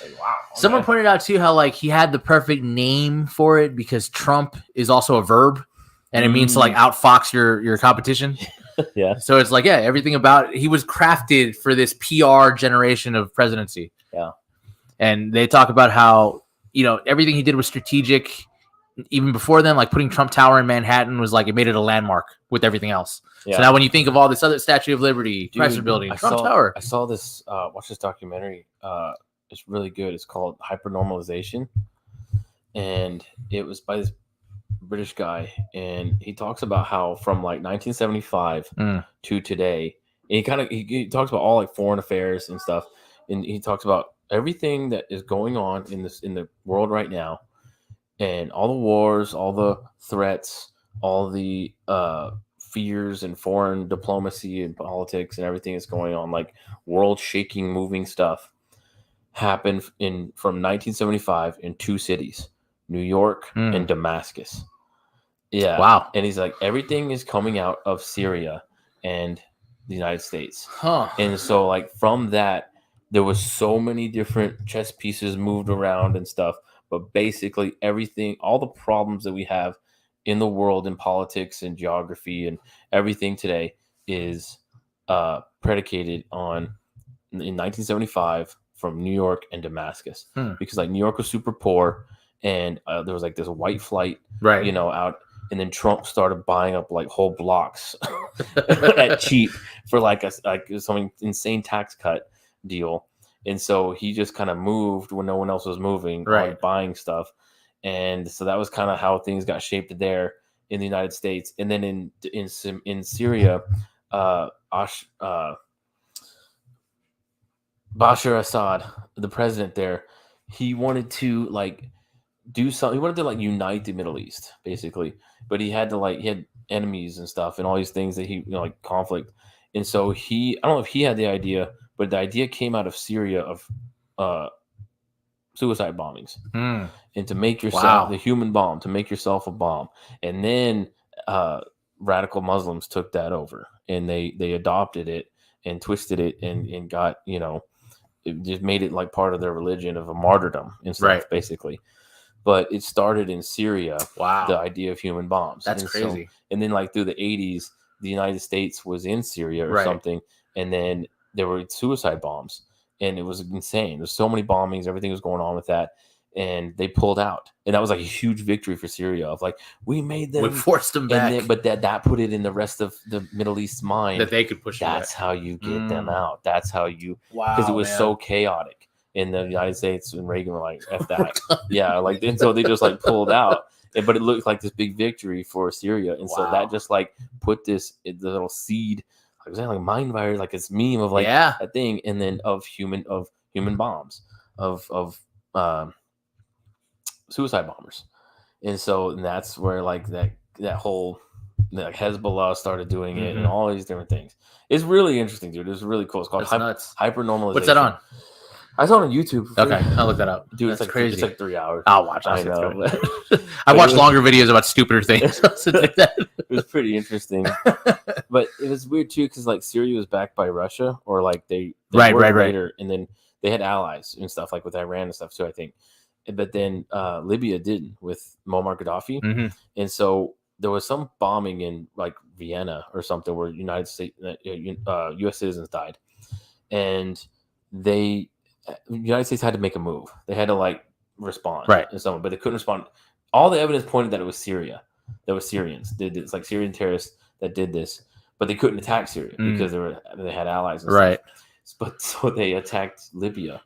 Like, wow. Someone pointed out too how like he had the perfect name for it because Trump is also a verb, and it means to like outfox your competition. Yeah. So it's like, everything about he was crafted for this PR generation of presidency. Yeah. And they talk about how, everything he did was strategic. Even before then, like putting Trump Tower in Manhattan was like, it made it a landmark with everything else. Yeah. So now when you think of all this other Statue of Liberty, Chrysler Building, Trump Tower. I saw this, watch this documentary. It's really good. It's called Hypernormalization. And it was by this British guy. And he talks about how from like 1975 to today, and he talks about all like foreign affairs and stuff. And he talks about everything that is going on in the world right now, and all the wars, all the threats, all the fears and foreign diplomacy and politics and everything that's going on, like world-shaking, moving stuff, happened from 1975 in two cities, New York and Damascus. Yeah. Wow. And he's like, everything is coming out of Syria and the United States. Huh. And so, like, from that, there was so many different chess pieces moved around and stuff. But basically, everything, all the problems that we have in the world, in politics and geography and everything today is predicated on, in 1975, from New York and Damascus. Because, like, New York was super poor, and there was, like, this white flight, right, out. And then Trump started buying up like whole blocks at cheap for like some insane tax cut deal. And so he just kind of moved when no one else was moving, right, on buying stuff. And so that was kind of how things got shaped there in the United States. And then in Syria, Bashar Assad, the president there, he wanted to do something. He wanted to unite the Middle East, basically, but he had enemies and stuff and all these things that he conflict. And so I don't know if he had the idea, but the idea came out of Syria of suicide bombings, and to make yourself the human bomb, to make yourself a bomb. And then radical Muslims took that over, and they adopted it and twisted it and got, it just made it like part of their religion of a martyrdom and stuff, basically. But it started in Syria. Wow. The idea of human bombs. That's crazy. So, and then through the 80s, the United States was in Syria or something. And then there were suicide bombs. And it was insane. There's so many bombings. Everything was going on with that. And they pulled out. And that was like a huge victory for Syria of we made them. We forced them back. Then, but that put it in the rest of the Middle East's mind. That they could push That's how you get them out. That's how you. Wow. Because it was so chaotic. In the United States, and Reagan were like, F that. Yeah, and so they just pulled out. But it looked like this big victory for Syria. And so that just put the little seed, was that mind virus, this meme of a thing, and then of human bombs, of suicide bombers. And so that's where that whole Hezbollah started doing it, and all these different things. It's really interesting, dude. It's really cool. It's called Hypernormalization. What's that on? I saw it on YouTube. Okay, I'll look that up. Dude, that's it's crazy. It's 3 hours. I'll watch it. I know. I watch longer videos about stupider things. It was pretty interesting. But it was weird, too, because Syria was backed by Russia, or they right. later, and then they had allies and stuff, with Iran and stuff, too, I think. But then Libya didn't, with Muammar Gaddafi. And so there was some bombing in, Vienna or something, where U.S. citizens died. And the United States had to make a move. They had to respond, and someone, but they couldn't respond. All the evidence pointed that it was Syria, that was Syrians did this, Syrian terrorists that did this, but they couldn't attack Syria because they had allies, and stuff. But so they attacked Libya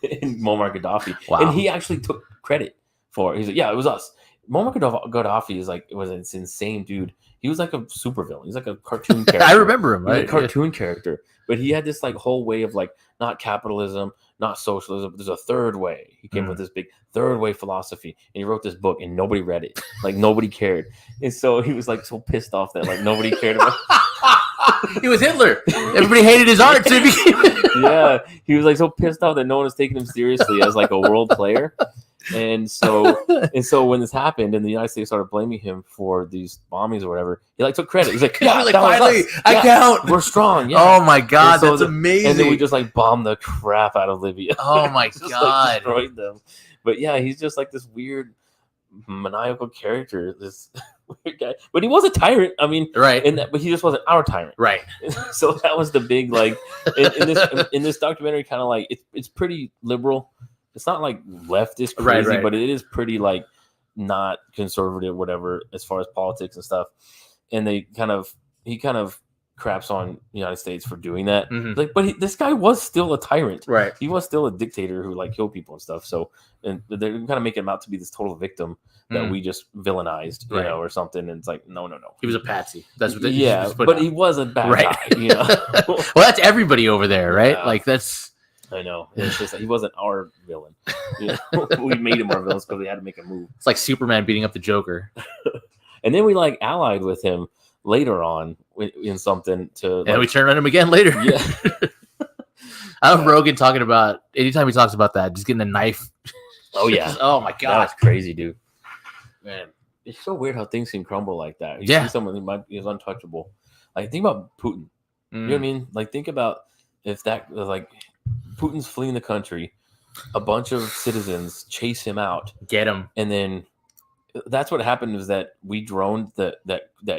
and Muammar Gaddafi, and he actually took credit for it. He's like, yeah, it was us. Muammar Gaddafi was an insane dude. He was a supervillain. He's a cartoon character. I remember him. Right? A cartoon character. But he had this whole way of not capitalism, not socialism, but there's a third way. He came with this big third way philosophy, and he wrote this book, and nobody read it. Nobody cared. And so he was so pissed off that nobody cared about He was Hitler. Everybody hated his art. So yeah, he was so pissed off that no one was taking him seriously as a world player. And so when this happened, and the United States started blaming him for these bombings or whatever, he took credit. He's yeah, finally, I count. We're strong. Yeah. Oh my god, that's amazing. And then we just bombed the crap out of Libya. Oh my god, destroyed them. But yeah, he's just this weird maniacal character. weird guy. But he was a tyrant. I mean, Right. But he just wasn't our tyrant. Right. So that was the big like in this documentary, kind of like it's pretty liberal. It's not like leftist crazy, Right. but it is pretty like not conservative, whatever, as far as politics and stuff. And he kind of craps on the United States for doing that. Mhm. Like, but this guy was still a tyrant. Right. He was still a dictator who like killed people and stuff. So, and they're kind of making him out to be this total victim that we just villainized, Right. or something. And it's like, no. He was a patsy. That's what. But he was a bad guy. Well, that's everybody over there, right? Yeah. Like that's. I know. It's just he wasn't our villain. We made him our villain because we had to make a move. It's like Superman beating up the Joker. And then we like allied with him later on in something to. And we turned on him again later. Yeah. I love Rogan talking about anytime he talks about that, just getting a knife. Oh yeah. Oh my That god. was crazy, dude. Man, it's so weird how things can crumble like that. You Yeah. see someone who is untouchable. Like think about Putin. You know what I mean? Like think about if that was like Putin's fleeing the country, a bunch of citizens chase him out, Get him. and then that's what happened was that we droned that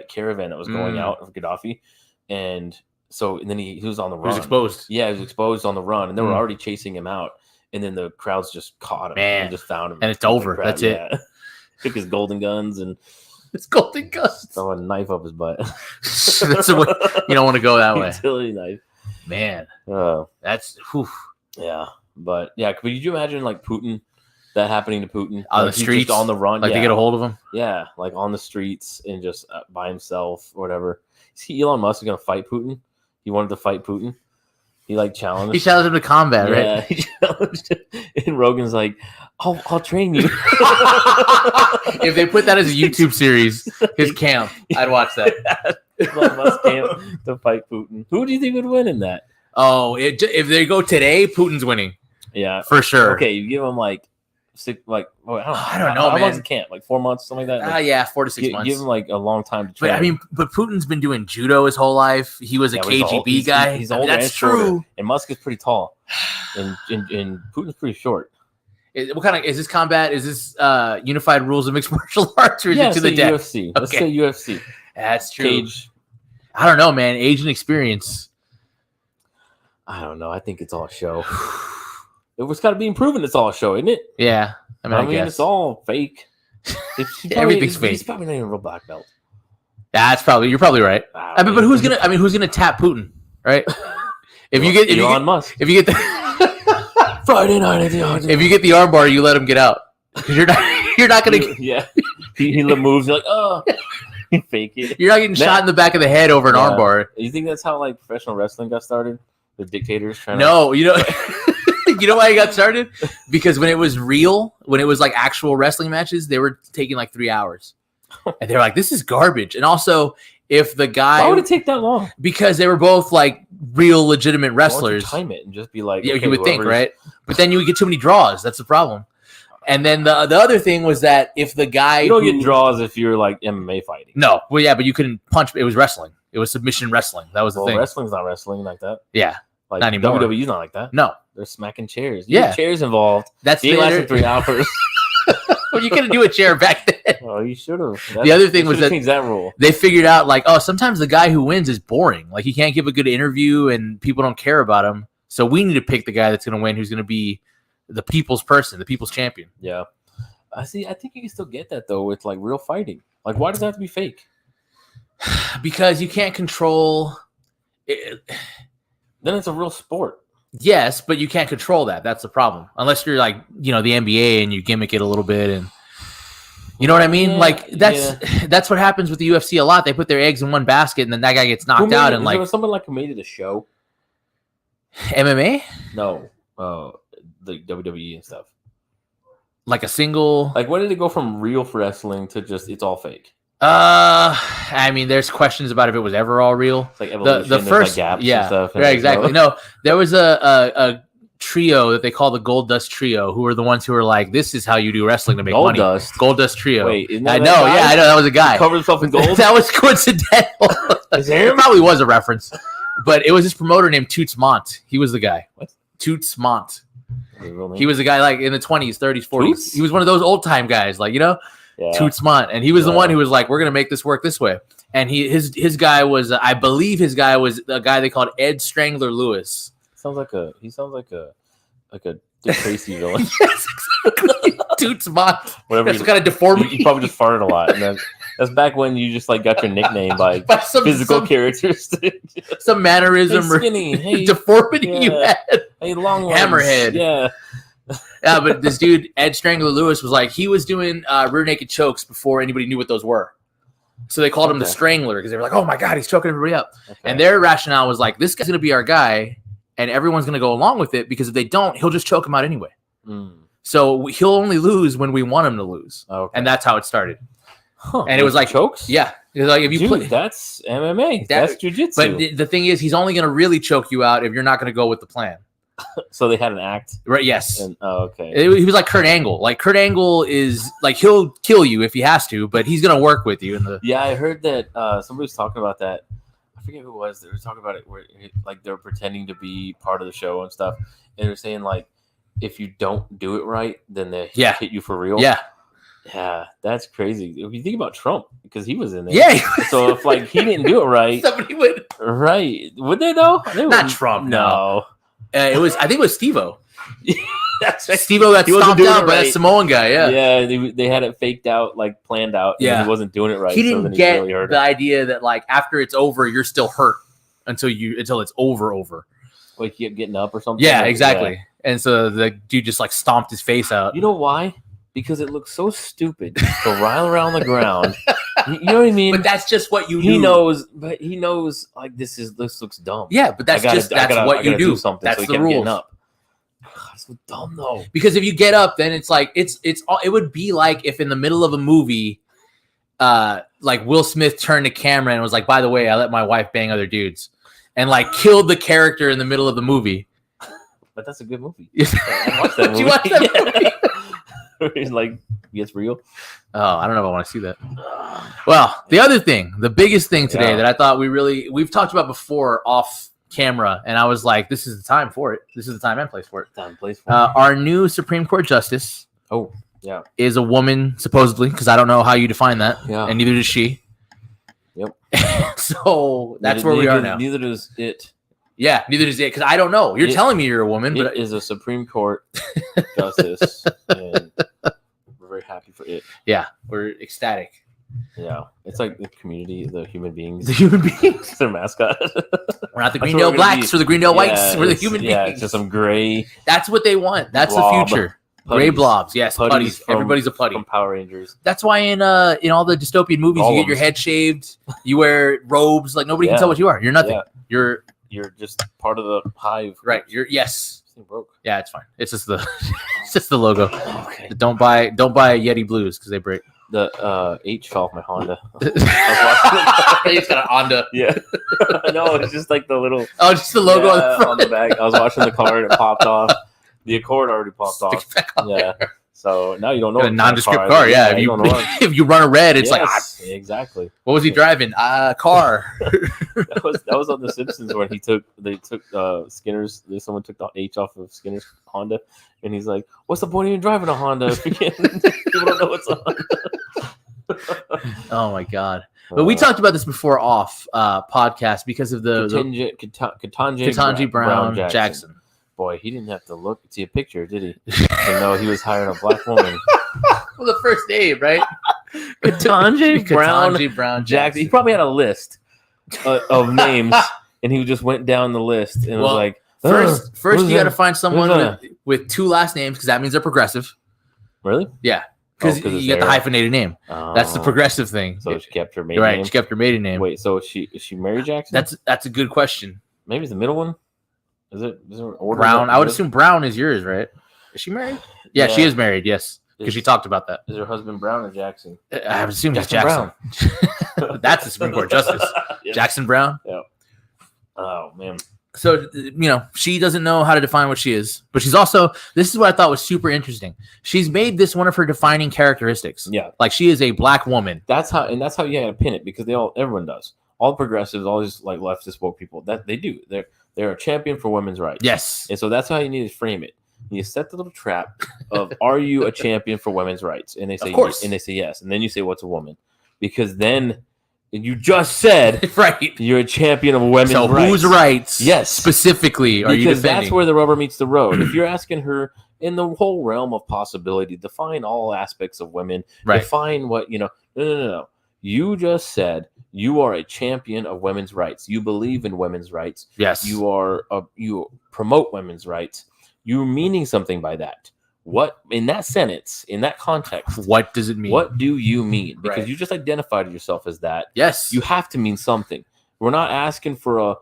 caravan that was going out of Gaddafi, and then he was on the He run. was exposed. Yeah, he was exposed on the run, and they were already chasing him out, and then the crowds just caught him and just found him, And it's over. That's it. Took his golden guns and It's golden guns. throw a knife up his butt. That's the way, you don't want to go that way, Utility knife. man. That's Whew. yeah, but yeah. Could you imagine like Putin? That happening to Putin On like, the he's streets? just on the run, Like they get a hold of him. Yeah, like on the streets and just by himself or whatever. See, Elon Musk is gonna fight Putin. He wanted to fight Putin. He like challenged. He challenged him to combat, Yeah, right? he challenged him. And Rogan's like, I'll train you. If they put that as a YouTube series, his camp, I'd watch that. Elon Musk camp to fight Putin. Who do you think would win in that? Oh, if they go today, Putin's winning Yeah, for sure. okay. You give him like I don't know, How man. long's the camp? Like 4 months, something like that. Like, Yeah, 4 to 6 months. Give him like a long time to But train. I mean, Putin's been doing judo his whole life. He was a Yeah, but he's KGB he's- guy. He's I mean, older that's and shorter. true. And Musk is pretty tall, and Putin's pretty short. What kind of is this combat? Is this unified rules of mixed martial arts, or is it to the death? UFC. Let's Okay. say UFC. That's true. Cage. I don't know, man. Age and experience. I don't know. I think it's all a show. It was got to be proven it's all a show, isn't it? Yeah, I mean, I guess it's all fake. Everything's fake. He's probably not even a real black belt. you're probably right. I mean, but who's gonna tap Putin, right? If you get Elon Musk. if you get the Friday night at the Argentine. if you get the armbar, you let him get out because you're not gonna Yeah. He moves. You're like, oh, fake it. you're not getting shot in the back of the head over an Yeah. armbar. You think that's how like professional wrestling got started? The dictators trying No, you know. You know why it got started? Because when it was real, when it was like actual wrestling matches, they were taking like 3 hours. And they're like, this is garbage. And also, if the guy. Why would it take that long? Because they were both like real legitimate Why don't you wrestlers. time it and just be like, Yeah, okay, you would think, whoever's- right? But then you would get too many draws. That's the problem. And then the other thing was that if the guy. You don't get draws if you're like MMA fighting. No. Well, yeah, but you couldn't punch. It was wrestling. It was submission wrestling. That was the Well, thing. wrestling's not wrestling like that. Yeah. Like Not anymore. WWE's not like that. No. They're smacking chairs. Yeah. Get chairs involved. That's They lasted 3 hours. Well, you couldn't do a chair back then. Oh, you should have. The other thing was that changed that rule. they figured out like, oh, sometimes the guy who wins is boring. Like he can't give a good interview and people don't care about him. So we need to pick the guy that's going to win, who's going to be the people's person, the people's champion. Yeah. I see. I think you can still get that though with like real fighting. Like, why does that have to be fake? Because you can't control it. Then it's a real sport. Yes, but you can't control that. That's the problem. Unless you're like, the NBA and you gimmick it a little bit and you know what I mean? Yeah, like that's what happens with the UFC a lot. They put their eggs in one basket and then that guy gets knocked out and there like was someone like who made it a show. MMA? No. The WWE and stuff. Like a single Like, when did it go from real wrestling to just it's all fake? I mean, there's questions about if it was ever all real. It's like evolution. The there's, first, like gaps yeah, and stuff. And right, like, exactly. No, there was a trio that they call the Gold Dust Trio, who were the ones who were like, "This is how you do wrestling to make Gold money." Dust. Gold Dust Trio. Wait, isn't I that know. that guy? Yeah, I know that was a guy. Covered himself in gold. That was coincidental. Is it him? It probably was a reference, but it was this promoter named Toots Mont. He was the guy. What? Toots Mont. His real name? He was a guy like in the 20s, 30s, 40s. Toots? He was one of those old time guys, like Yeah, Tootsmont, and he was the one who was like, "We're gonna make this work this way." And his guy was, I believe, his guy was a guy they called Ed Strangler Lewis. He sounds like a Dick Tracy villain. Yes, exactly. Tootsmont. Whatever. That's what kind of deformity. You probably just farted a lot, and that's back when you just like got your nickname by some physical characters. Some mannerism hey, skinny, hey, deformity you had. Hey, long ones. Hammerhead. Yeah. Yeah, but this dude, Ed Strangler Lewis, was like, he was doing rear naked chokes before anybody knew what those were. So they called him the Strangler because they were like, oh my God, he's choking everybody up. Okay. And their rationale was like, this guy's going to be our guy and everyone's going to go along with it because if they don't, he'll just choke him out anyway. So he'll only lose when we want him to lose. Okay. And that's how it started. Huh. And it was like chokes? Yeah. It was like if you play, that's MMA. That's jiu-jitsu. But the thing is, he's only going to really choke you out if you're not going to go with the plan. So they had an act, right? Yes. And, okay. He was like Kurt Angle. Like Kurt Angle is like he'll kill you if he has to, but he's gonna work with you. Yeah, I heard that somebody was talking about that. I forget who it was. They were talking about it where like they were pretending to be part of the show and stuff, and they were saying like if you don't do it right, then they hit you for real. Yeah, that's crazy. If you think about Trump, because he was in there. Yeah. So if like he didn't do it right, somebody would. Right? Would they though? Not Trump. No. I think it was Steve-O. That's right. Steve-O got stomped out by that Samoan guy. Yeah, they had it faked out, like planned out. And he wasn't doing it right. He didn't get the idea that like after it's over, you're still hurt until it's over. Like you keep getting up or something. Yeah, exactly. Yeah. And so the dude just like stomped his face out. You know why? Because it looks so stupid to rile around the ground. You know what I mean? But that's just what you do. He knows like this looks dumb. Yeah, but that's what you do. Something that's so the rules. Up. God, it's so dumb though. Because if you get up, then it's like it would be like if in the middle of a movie, like Will Smith turned the camera and was like, "By the way, I let my wife bang other dudes," and like killed the character in the middle of the movie. But that's a good movie. I watched that movie. You watch that movie? It's like gets real. Oh, I don't know if I want to see that. Well, the biggest thing today that I thought we've talked about before off camera, and I was like, this is the time for it. This is the time and place for it. Our new Supreme Court justice. Oh, yeah, is a woman supposedly, because I don't know how you define that. Yeah, and neither does she. Yep. So that's where we are now. Neither does it. Yeah, neither does it, because I don't know. You're telling me you're a woman, but it is a Supreme Court justice, and we're very happy for it. Yeah, we're ecstatic. Yeah, it's like the community, the human beings. The human beings. It's their mascot. We're not the Greendale Blacks or the Greendale Whites. We're the human beings. Yeah, it's just some gray. That's what they want. That's the future. Putties. Gray blobs. Yes, putties. Everybody's a putty. From Power Rangers. That's why in all the dystopian movies, you get your head shaved. You wear robes. Like nobody can tell what you are. You're nothing. Yeah. You're just part of the hive. Right. Yes. Broke. Yeah, it's fine. It's just the logo. Okay. Don't buy Yeti Blues because they break. The H fell off my Honda. He's got a Honda. Yeah. No, it's just like the little. Oh, just the logo on the back. I was watching the car and it popped off. The Accord already popped off. Yeah. There. So now you don't know. A nondescript car. Yeah. If you run a red, it's exactly. What was he driving? A car. that was on The Simpsons when they took Skinner's. Someone took the H off of Skinner's Honda, and he's like, "What's the point of even driving a Honda if people don't know what's on?" Oh my god! But we talked about this before off podcast because of the Ketanji Brown Jackson. Boy, he didn't have to see a picture, did he? To know he was hiring a black woman. Well, the first name, right? Ketanji Brown Jackson. He probably had a list of names, and he just went down the list and was like, first you got to find someone with two last names because that means they're progressive. Really? Yeah. Because you get the hyphenated name. That's the progressive thing. So she kept her maiden name? Right, she kept her maiden name. Wait, so is she Mary Jackson? That's a good question. Maybe it's the middle one? Is there order? Brown? I would assume Brown is yours, right? Is she married? Yeah, she is married, yes. Because she talked about that. Is her husband Brown or Jackson? I would assume it's Jackson. That's the Supreme Court justice. Yeah. Jackson Brown? Yeah. Oh, man. So, she doesn't know how to define what she is, but she's also, this is what I thought was super interesting. She's made this one of her defining characteristics. Yeah. Like she is a black woman. That's how you gotta pin it because everyone does. All progressives, all these leftist woke people, that they do. They're a champion for women's rights. Yes. And so that's how you need to frame it. You set the little trap of, are you a champion for women's rights? And they say, Of course. and they say yes. And then you say, what's a woman? Because then you just said right. you're a champion of women's rights. So whose rights? Yes. Specifically are you Because defending? that's where the rubber meets the road. If you're asking her in the whole realm of possibility, define all aspects of women. Right. Define what, no. You just said you are a champion of women's rights. You believe in women's rights. Yes. You promote women's rights. You're meaning something by that. What, in that sentence, in that context, what does it mean? What do you mean? Because Right. you just identified yourself as that. Yes. You have to mean something. We're not asking for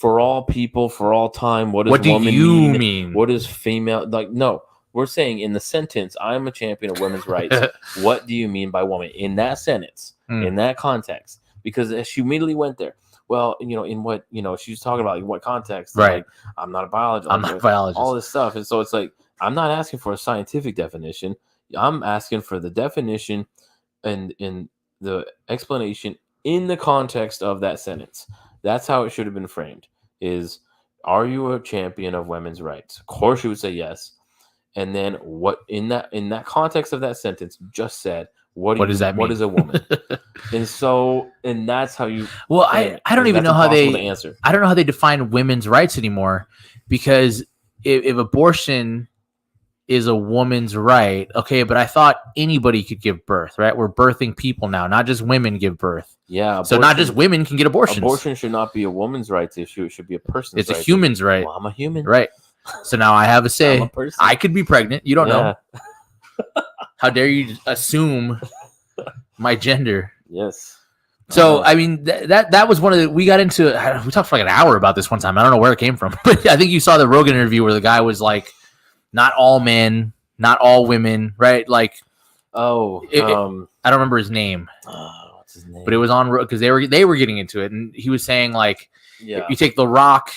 all people, for all time. What do woman you mean? What is female? Like, no. We're saying in the sentence, I'm a champion of women's rights. What do you mean by woman? In that sentence, in that context. Because she immediately went there. Well, in what, she's talking about, in what context. Right. Like, I'm not a biologist. I'm not a biologist. All this stuff. And so it's like, I'm not asking for a scientific definition. I'm asking for the definition and in the explanation in the context of that sentence. That's how it should have been framed. Is, are you a champion of women's rights? Of course you would say yes. And then what in that context of that sentence just said, what does that mean? What is a woman? and that's how you. Well, I don't even know how they answer. I don't know how they define women's rights anymore, because if abortion is a woman's right, okay, but I thought anybody could give birth, right? We're birthing people now, not just women give birth. Yeah. So not just women can get abortions. Abortion should not be a woman's rights issue. It should be a person's It's a human's right. Well, I'm a human. Right. So now I have a say. I'm a person. I could be pregnant. You don't know. How dare you assume my gender? Yes. So I mean that was one of the, we got into, we talked for like an hour about this one time. I don't know where it came from, but I think you saw the Rogan interview where the guy was like, not all men, not all women, right? Like, I don't remember his name. What's his name? But it was on, because they were getting into it, and he was saying like, yeah, you take The Rock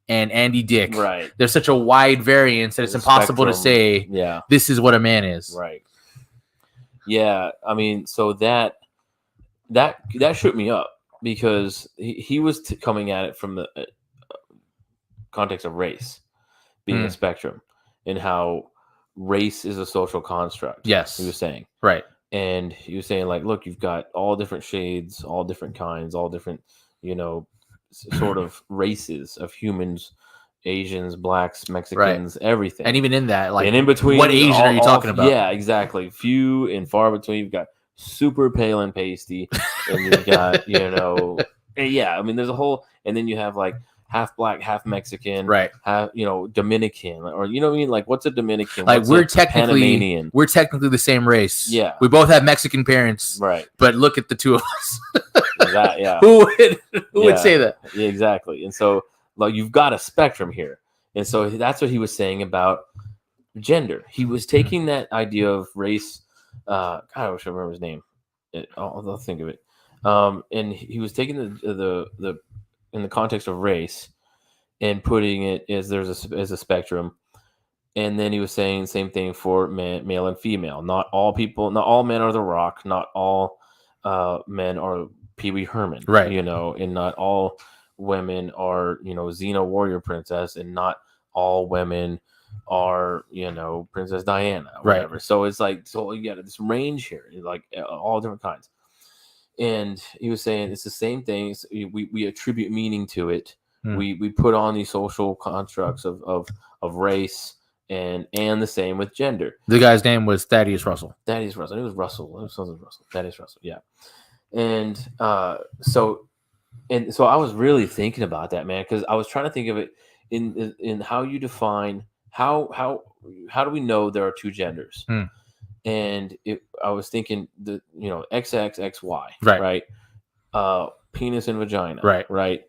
and Andy Dick, right? There's such a wide variance that it's impossible to say, this is what a man is, right? Yeah, I mean, so that shook me up, because he was coming at it from the context of race being a spectrum, and how race is a social construct. Yes, he was saying, right. And he was saying, like, look, you've got all different shades, all different kinds, all different, sort of races of humans, Asians, blacks, Mexicans, everything. And even in that, like, and in between, what Asian are you talking about? Yeah, exactly. Few and far between. You've got super pale and pasty, and you've got, yeah, I mean, there's a whole, and then you have like half black, half Mexican, right? Half, Dominican, or what I mean? Like, what's a Dominican? Like, what's we're technically the same race. Yeah, we both have Mexican parents, right? But look at the two of us. Yeah. Who would say that? Yeah, exactly. And so, like, you've got a spectrum here, and so that's what he was saying about gender. He was taking that idea of race. God, I wish I remember his name. I'll think of it. And he was taking the in the context of race and putting it as as a spectrum. And then he was saying the same thing for male and female. Not all men are The Rock. Not all men are Pee Wee Herman. Right. And not all women are, Xena Warrior Princess, and not all women are, Princess Diana, or whatever. Right. So it's like, you got this range here, like all different kinds. And he was saying it's the same thing. We attribute meaning to it. We put on these social constructs of race, and the same with gender. The guy's name was Thaddeus Russell. Thaddeus Russell. It was Russell. It was Russell. Thaddeus Russell. Yeah. And so I was really thinking about that, man, because I was trying to think of it in how you define how do we know there are two genders. And I was thinking the XX, XY, right? Penis and vagina, right?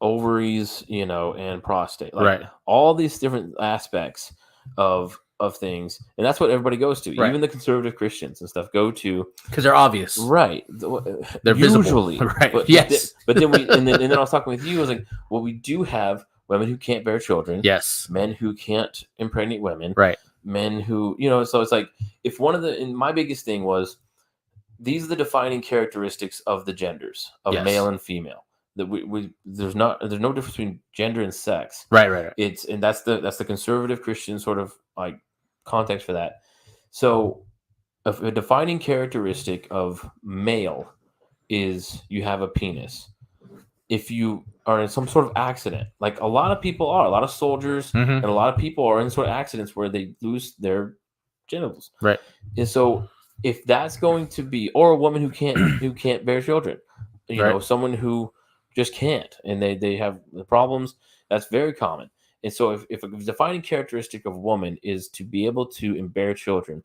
Ovaries, and prostate, like, right? All these different aspects of things, and that's what everybody goes to. Right. Even the conservative Christians and stuff go to, because they're obvious, right? They're usually visible. Right? But then and then I was talking with you. I was like, well, we do have women who can't bear children. Yes. Men who can't impregnate women. Right. Men who, so it's like, if my biggest thing was, these are the defining characteristics of the genders of male and female. that there's no difference between gender and sex. Right. And that's the conservative Christian sort of like context for that. So a defining characteristic of male is you have a penis. If you are in some sort of accident, like a lot of people are, a lot of soldiers and a lot of people are in sort of accidents where they lose their genitals. Right. And so if that's going to be, or a woman who can't bear children, someone who just can't, and they have the problems, that's very common. And so if a defining characteristic of a woman is to be able to bear children,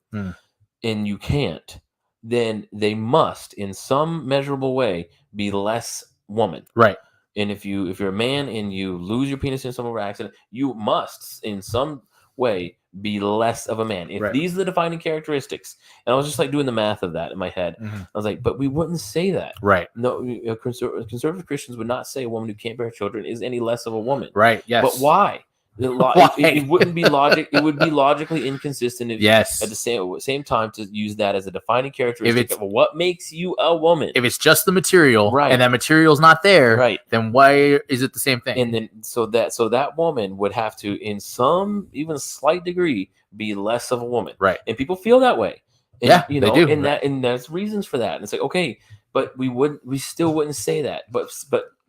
and you can't, then they must, in some measurable way, be less woman. Right. And if you're a man and you lose your penis in some sort of accident, you must, in some way, be less of a man. If these are the defining characteristics, and I was just like doing the math of that in my head, I was like, but we wouldn't say that. Right. No, conservative Christians would not say a woman who can't bear children is any less of a woman. Right. Yes. But why? It wouldn't be logic. It would be logically inconsistent. At the same time, to use that as a defining characteristic of what makes you a woman. If it's just the material, right, and that material's not there, right, then why is it the same thing? And then so that woman would have to, in some even slight degree, be less of a woman. Right. And people feel that way. And, they do. And there's reasons for that. And it's like, okay, but we still wouldn't say that. But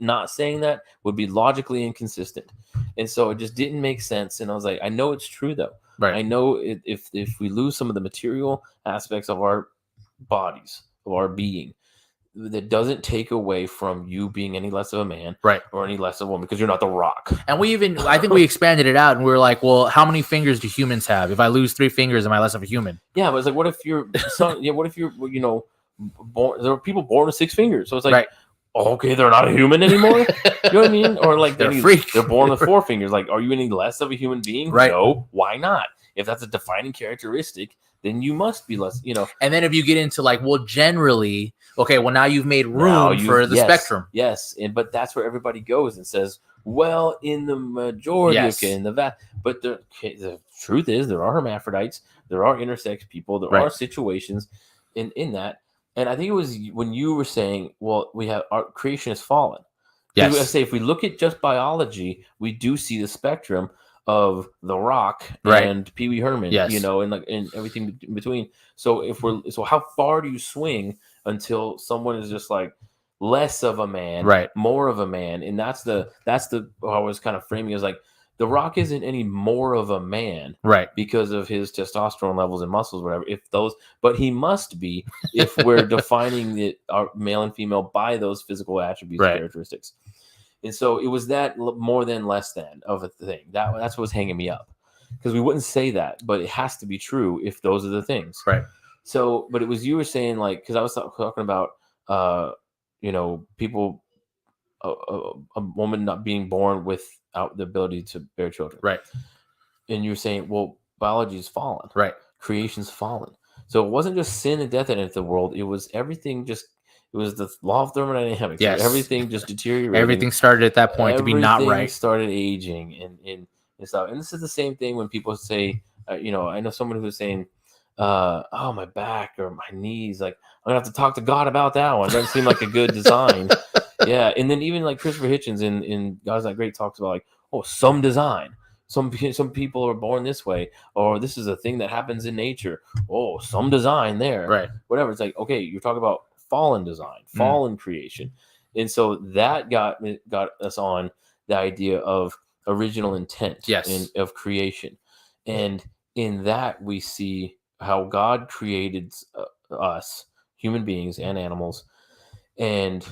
not saying that would be logically inconsistent. And so it just didn't make sense. And I was like, I know it's true though. Right. I know if we lose some of the material aspects of our bodies, of our being, that doesn't take away from you being any less of a man, right, or any less of a woman, because you're not the Rock. And I think we expanded it out, and we were like, well, how many fingers do humans have? If I lose 3 fingers, am I less of a human? Yeah, but it's like, what if you're what if you're born? There are people born with 6 fingers, so it's like, okay, they're not a human anymore. You know what I mean? Or like they're born with 4 fingers. Like, are you any less of a human being? Right. No. Why not? If that's a defining characteristic, then you must be less. And then if you get into like, well, generally, okay, well now you've made room for the spectrum. Yes, but that's where everybody goes and says, well, in the majority of cases, but the truth is there are hermaphrodites, there are intersex people, there are situations in that. And I think it was when you were saying, well, our creation has fallen. Yes. I say if we look at just biology, we do see the spectrum of the Rock and Pee Wee Herman, and everything in between. So how far do you swing until someone is just like less of a man, more of a man? And that's the I was kind of framing it as like, the Rock isn't any more of a man, because of his testosterone levels and muscles, whatever. But he must be if we're defining our male and female by those physical attributes and characteristics. And so it was that more than less than of a thing. That's what was hanging me up, because we wouldn't say that, but it has to be true if those are the things. Right. So, but it was, you were saying, like, because I was talking about, people, a woman not being born without the ability to bear children. Right. And you were saying, well, biology's fallen. Right. Creation's fallen. So it wasn't just sin and death that entered the world. It was everything it was the law of thermodynamics. Yes. Everything just deteriorated. Everything started at that point to be not right. Everything started aging and stuff. And this is the same thing when people say, I know someone who was saying, oh, my back or my knees, like, I'm gonna have to talk to God about that one. It doesn't seem like a good design. Yeah. And then even like Christopher Hitchens in God's Not Great talks about like, oh, some design. Some people are born this way, or this is a thing that happens in nature. Oh, some design there. Right. Whatever. It's like, okay, you're talking about fallen design, fallen creation. And so that got us on the idea of original intent of creation. And in that we see how God created us, human beings and animals, and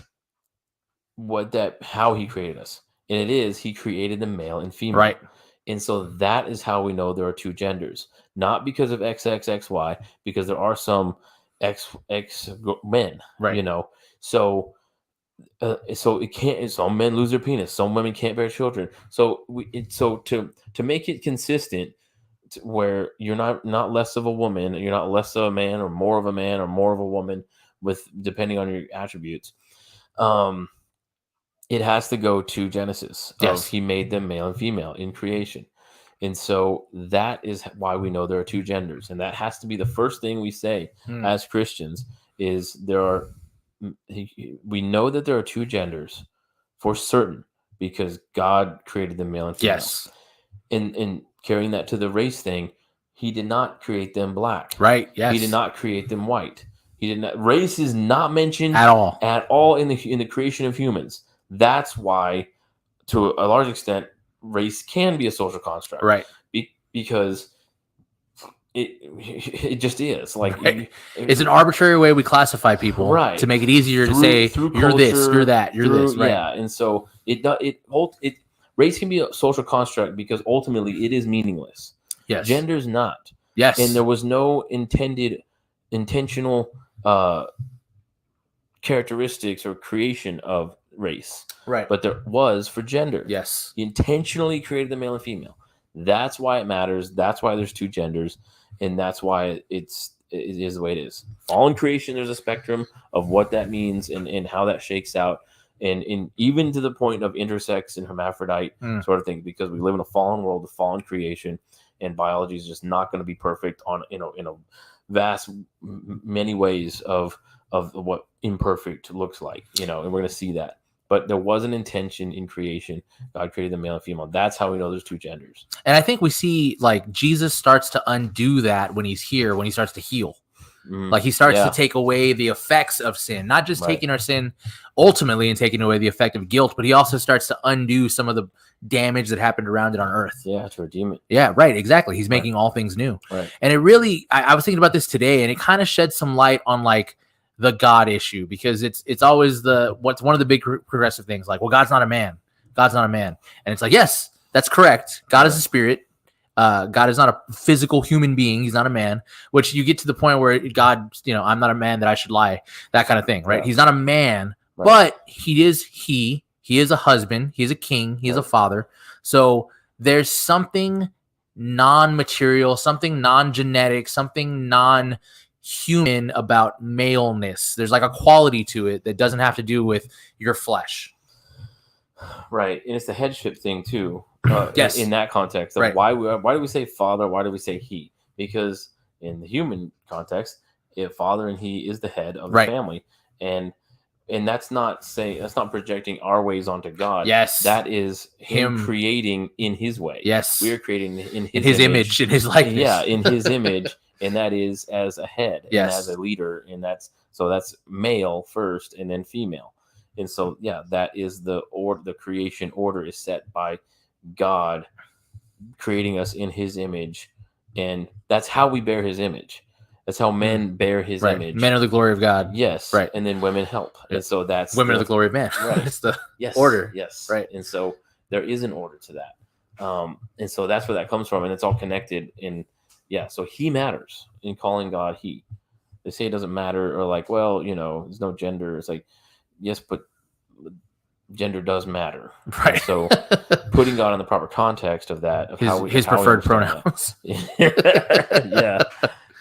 how he created us. And he created the male and female. Right. And so that is how we know there are 2 genders, not because of XXXY, because there are some X men, So it can't. Some men lose their penis. Some women can't bear children. So to make it consistent, where you're not less of a woman, you're not less of a man, or more of a man, or more of a woman, with depending on your attributes. It has to go to Genesis. Yes. He made them male and female in creation. And so that is why we know there are 2 genders. And that has to be the first thing we say as Christians is we know that there are 2 genders for certain, because God created them male and female. Yes. And carrying that to the race thing, he did not create them black. Right. Yes. He did not create them white. He did not. Race is not mentioned at all in the creation of humans. That's why, to a large extent, race can be a social construct. Right. Because it just is like right. It's an arbitrary way we classify people, right, to make it easier to say you're culture, this, you're that, you're this, right? Yeah, and so it race can be a social construct because ultimately it is meaningless. Yes, gender's not. Yes, and there was no intentional characteristics or creation of race, right? But there was for gender. Yes, he intentionally created the male and female. That's why it matters. That's why there's two genders, and that's why it is the way it is. Fallen creation, there's a spectrum of what that means and how that shakes out, and even to the point of intersex and hermaphrodite sort of thing, because we live in a fallen world, a fallen creation, and biology is just not going to be perfect on in a vast many ways of what imperfect looks like, and we're going to see that. But there was an intention in creation. God created the male and female. That's how we know there's two genders. And I think we see like Jesus starts to undo that when he's here, when he starts to heal. Like he starts to take away the effects of sin, not just taking our sin ultimately and taking away the effect of guilt, but he also starts to undo some of the damage that happened around it on earth. Yeah, to redeem it. Yeah, right. Exactly. He's making all things new. Right. And it really, I was thinking about this today, and it kind of sheds some light on like the God issue, because it's always what's one of the big progressive things, like, well, God's not a man. God's not a man. And it's like, yes, that's correct. God is a spirit. God is not a physical human being. He's not a man, which you get to the point where God, I'm not a man that I should lie, that kind of thing, right? Yeah. He's not a man, but he is a husband. He is a king. He is a father. So there's something non-material, something non-genetic, something non-human about maleness. There's like a quality to it that doesn't have to do with your flesh. Right. And it's the headship thing too. Yes. In that context of why do we say father? Why do we say he? Because in the human context, if father and he is the head of the family, and that's not projecting our ways onto God. Yes. That is him creating in his way. Yes. We are creating in his image, in his likeness. Yeah, in his image. And that is as a head, yes, and as a leader, and that's male first and then female. And so, yeah, that is the creation order is set by God creating us in his image. And that's how we bear his image. That's how men bear his image. Men are the glory of God. Yes. Right. And then women help. And so that's women are the glory of man. Right. It's the order. Yes. Right. And so there is an order to that. And so that's where that comes from. And it's all connected so he matters in calling God he. They say it doesn't matter, or like, well, there's no gender. It's like, yes, but gender does matter. Right. And so putting God in the proper context of that, of his preferred pronouns. Yeah,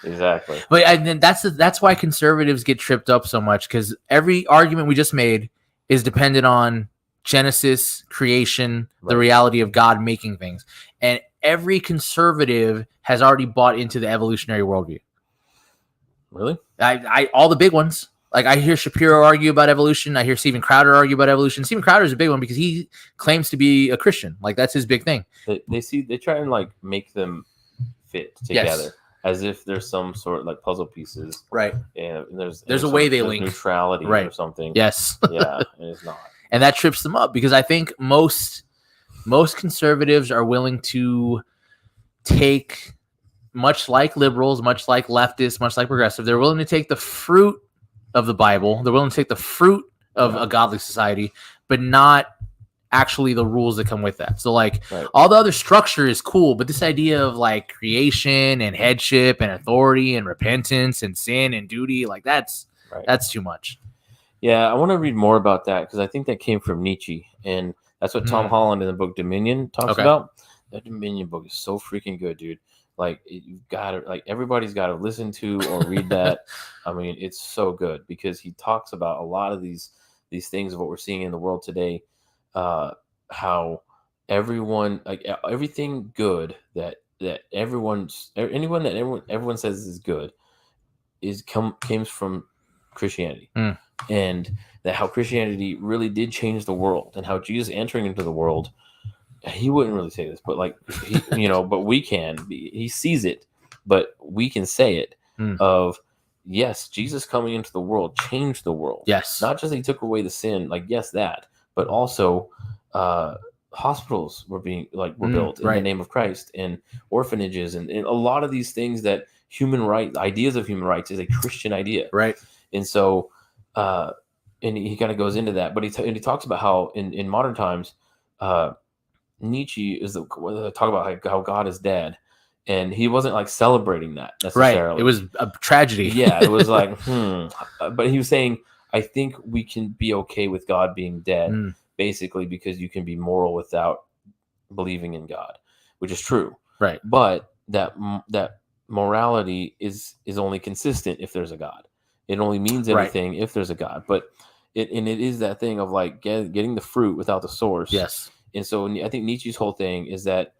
exactly. But then that's why conservatives get tripped up so much, because every argument we just made is dependent on Genesis, creation, the reality of God making things. And every conservative has already bought into the evolutionary worldview. Really? I all the big ones. Like, I hear Shapiro argue about evolution. I hear Steven Crowder argue about evolution. Steven Crowder is a big one because he claims to be a Christian. Like, that's his big thing. They try and like make them fit together as if there's some sort of like puzzle pieces. Right. And there's a way they link. Neutrality or something. Yes. Yeah, and it's not. And that trips them up, because I think most conservatives are willing to take, much like liberals, much like leftists, much like progressive, they're willing to take the fruit of the Bible. They're willing to take the fruit of a godly society, but not actually the rules that come with that. So like all the other structure is cool, but this idea of like creation and headship and authority and repentance and sin and duty, like that's too much. Yeah, I want to read more about that, because I think that came from Nietzsche, and that's what Tom Holland in the book Dominion talks about. That Dominion book is so freaking good, dude. Like, you've got to, like, everybody's got to listen to or read that. I mean, it's so good, because he talks about a lot of these things of what we're seeing in the world today. How everyone, like, everything good that everyone says is good comes from Christianity, and that how Christianity really did change the world, and how Jesus entering into the world, he wouldn't really say this, but like but we can. He sees it, but we can say it. Of yes, Jesus coming into the world changed the world. Yes, not just that he took away the sin, like yes that, but also hospitals were being were built in the name of Christ, and orphanages, and a lot of these things that human rights, ideas of human rights, is a Christian idea, right? And so, and he kind of goes into that, but he talks about how in modern times, Nietzsche is talk about how God is dead, and he wasn't like celebrating that necessarily. Right, it was a tragedy. Yeah, it was like but he was saying, I think we can be okay with God being dead. Basically, because you can be moral without believing in God, which is true, right? But that morality is only consistent if there's a God. It only means anything if there's a God. But it is that thing of like getting the fruit without the source. Yes. And so I think Nietzsche's whole thing is that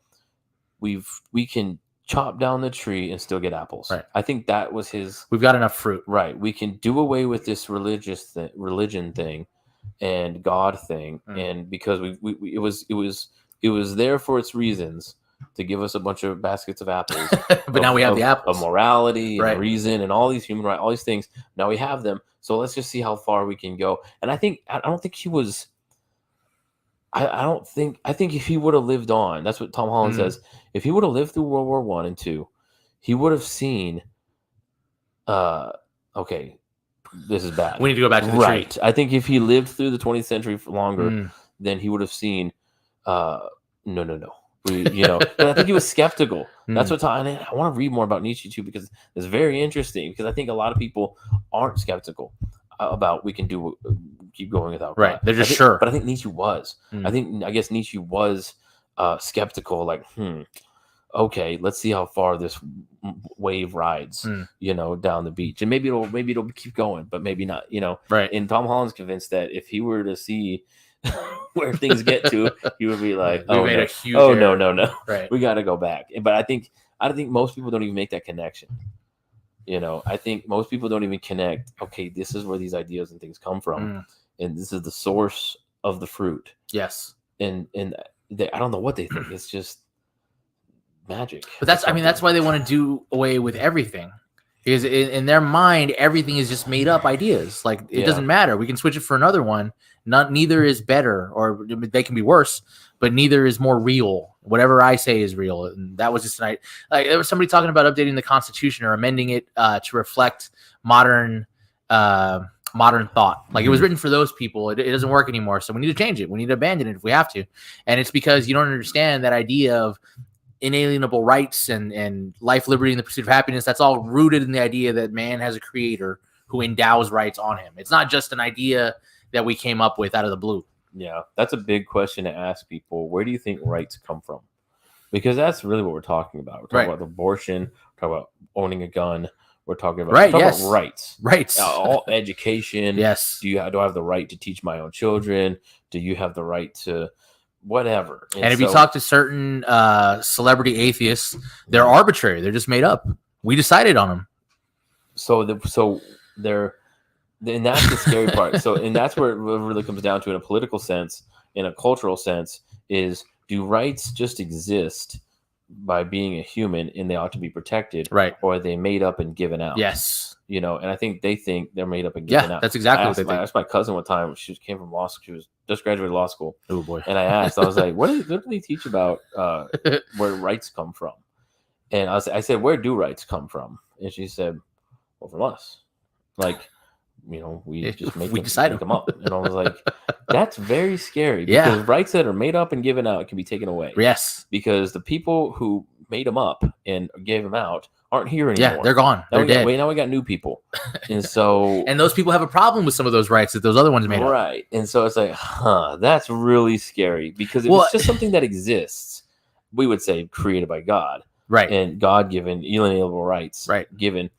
we can chop down the tree and still get apples. Right. I think that was his. We've got enough fruit. Right. We can do away with this religion thing and God thing, and because it was there for its reasons to give us a bunch of baskets of apples, but now we have the apples of morality and reason and all these human rights, all these things. Now we have them, so let's just see how far we can go. And I don't think he was. I think if he would have lived on, that's what Tom Holland says. If he would have lived through World War I and II, he would have seen. Okay. This is bad. We need to go back to the tree. I think if he lived through the 20th century for longer, then he would have seen, no. But I think he was skeptical. That's what I want to read more about Nietzsche too, because it's very interesting. Because I think a lot of people aren't skeptical about we can keep going without God. Right. They're just sure. But I think Nietzsche was. I guess Nietzsche was skeptical. Like, okay, let's see how far this wave rides, down the beach, and maybe it'll keep going, but maybe not, Right. And Tom Holland's convinced that if he were to see where things get to, he would be like, no. Right. We got to go back. But I think most people don't even make that connection. I think most people don't even connect. Okay, this is where these ideas and things come from, and this is the source of the fruit. Yes. And I don't know what they think. It's just magic. But that's why they want to do away with everything, because in their mind everything is just made up ideas. Like it doesn't matter, we can switch it for another one. Neither is better, or they can be worse, but neither is more real. Whatever I say is real. And that was just tonight. Like there was somebody talking about updating the Constitution or amending it to reflect modern thought. Like it was written for those people. It doesn't work anymore, so we need to change it. We need to abandon it if we have to. And it's because you don't understand that idea of inalienable rights and life, liberty, and the pursuit of happiness. That's all rooted in the idea that man has a creator who endows rights on him. It's not just an idea that we came up with out of the blue. Yeah, that's a big question to ask people. Where do you think rights come from? Because that's really what we're talking about. We're talking about abortion, we're talking about owning a gun, we're talking about, about rights. All education. Yes. Do I have the right to teach my own children? Do you have the right to whatever? And if you talk to certain celebrity atheists, they're arbitrary. They're just made up. We decided on them. So they're, and that's the scary part. And that's where it really comes down to, in a political sense, in a cultural sense, is do rights just exist by being a human and they ought to be protected, right? Or are they made up and given out? Yes. And I think they think they're made up and given out. That's exactly what they think. I asked my cousin one time. She came from law school. She was just graduated law school. Oh boy! And I was like, "What do they teach about where rights come from?" And I said, "Where do rights come from?" And she said, "Well, from us. Like, we just make them up." And I was like, "That's very scary because rights that are made up and given out can be taken away." Yes, because the people who made them up and gave them out aren't here anymore. Yeah, they're gone. They're dead. Now we got new people. And so and those people have a problem with some of those rights that those other ones made up. Right. And so it's like, that's really scary, because if it's just something that exists, we would say created by God. Right. And God given inalienable rights. Right. Given,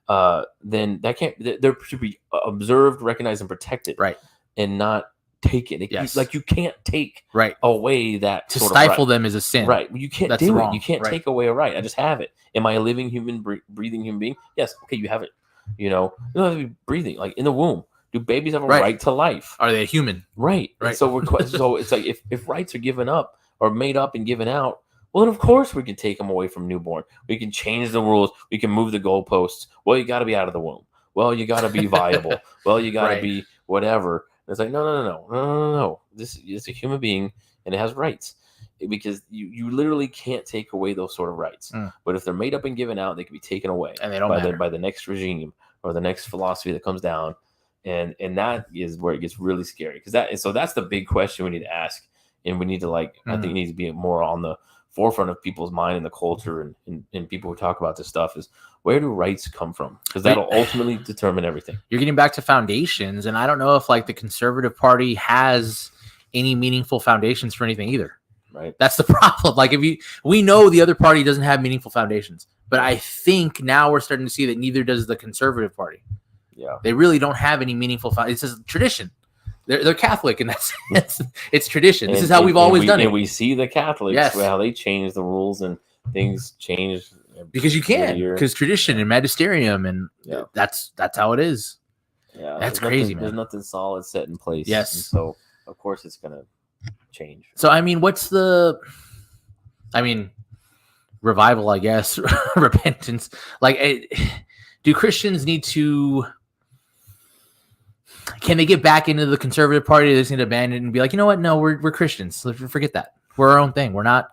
then that can't, there should be observed, recognized, and protected. Right. And not taken. Yes. Like you can't take away that to sort stifle of right. them is a sin. Right. You can't do it. You can't take away a right. I just have it. Am I a living human, breathing human being? Yes. Okay, you have it. You know, they don't have to be breathing. Like in the womb, do babies have a Right. right to life? Are they a human? Right. Right. And so so it's like if rights are given up or made up and given out, well, then of course we can take them away from newborn. We can change the rules. We can move the goalposts. Well, you got to be out of the womb. Well, you got to be viable. Well, you got to Right. be whatever. And it's like no. This is a human being and it has rights because you literally can't take away those sort of rights. But if they're made up and given out, they can be taken away And they don't by the next regime or the next philosophy that comes down. And that is where it gets really scary because that's the big question we need to ask, and we need to I think it needs to be more on the forefront of people's mind and the culture and people who talk about this stuff is where do rights come from? Because that'll ultimately determine everything. You're getting back to foundations, and I don't know if the Conservative Party has any meaningful foundations for anything either. Right. That's the problem. We know the other party doesn't have meaningful foundations, but I think now we're starting to see that neither does the Conservative Party. Yeah, they really don't have any meaningful. It's just tradition. They're Catholic, and it's tradition. This is how we've always done it. And we see the Catholics how they change the rules and things change because you can, because tradition and magisterium, and that's how it is. Yeah, that's crazy, man. There's nothing solid set in place. Yes, and so of course it's gonna change. So I mean, revival, I guess, repentance. Do Christians need to? Can they get back into the Conservative Party? They just need to abandon it and be like, you know what? No, we're Christians. Let's forget that. We're our own thing. We're not.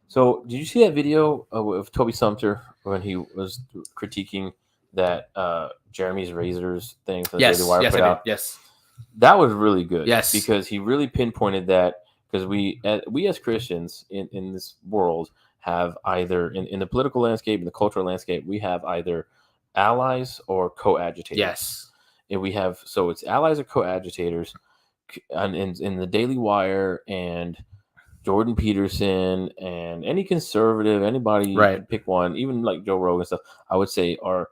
So, did you see that video of Toby Sumter when he was critiquing that Jeremy's Razors thing? Yes, Daily Wire yes, put I out? did. Yes, that was really good. Yes, because he really pinpointed that because we as Christians in this world have either in the political landscape, in the cultural landscape, we have either allies or co-agitators. Yes. And we have, so it's allies or co-agitators and in the Daily Wire and Jordan Peterson and any conservative, anybody, right, pick one, even like Joe Rogan stuff, I would say are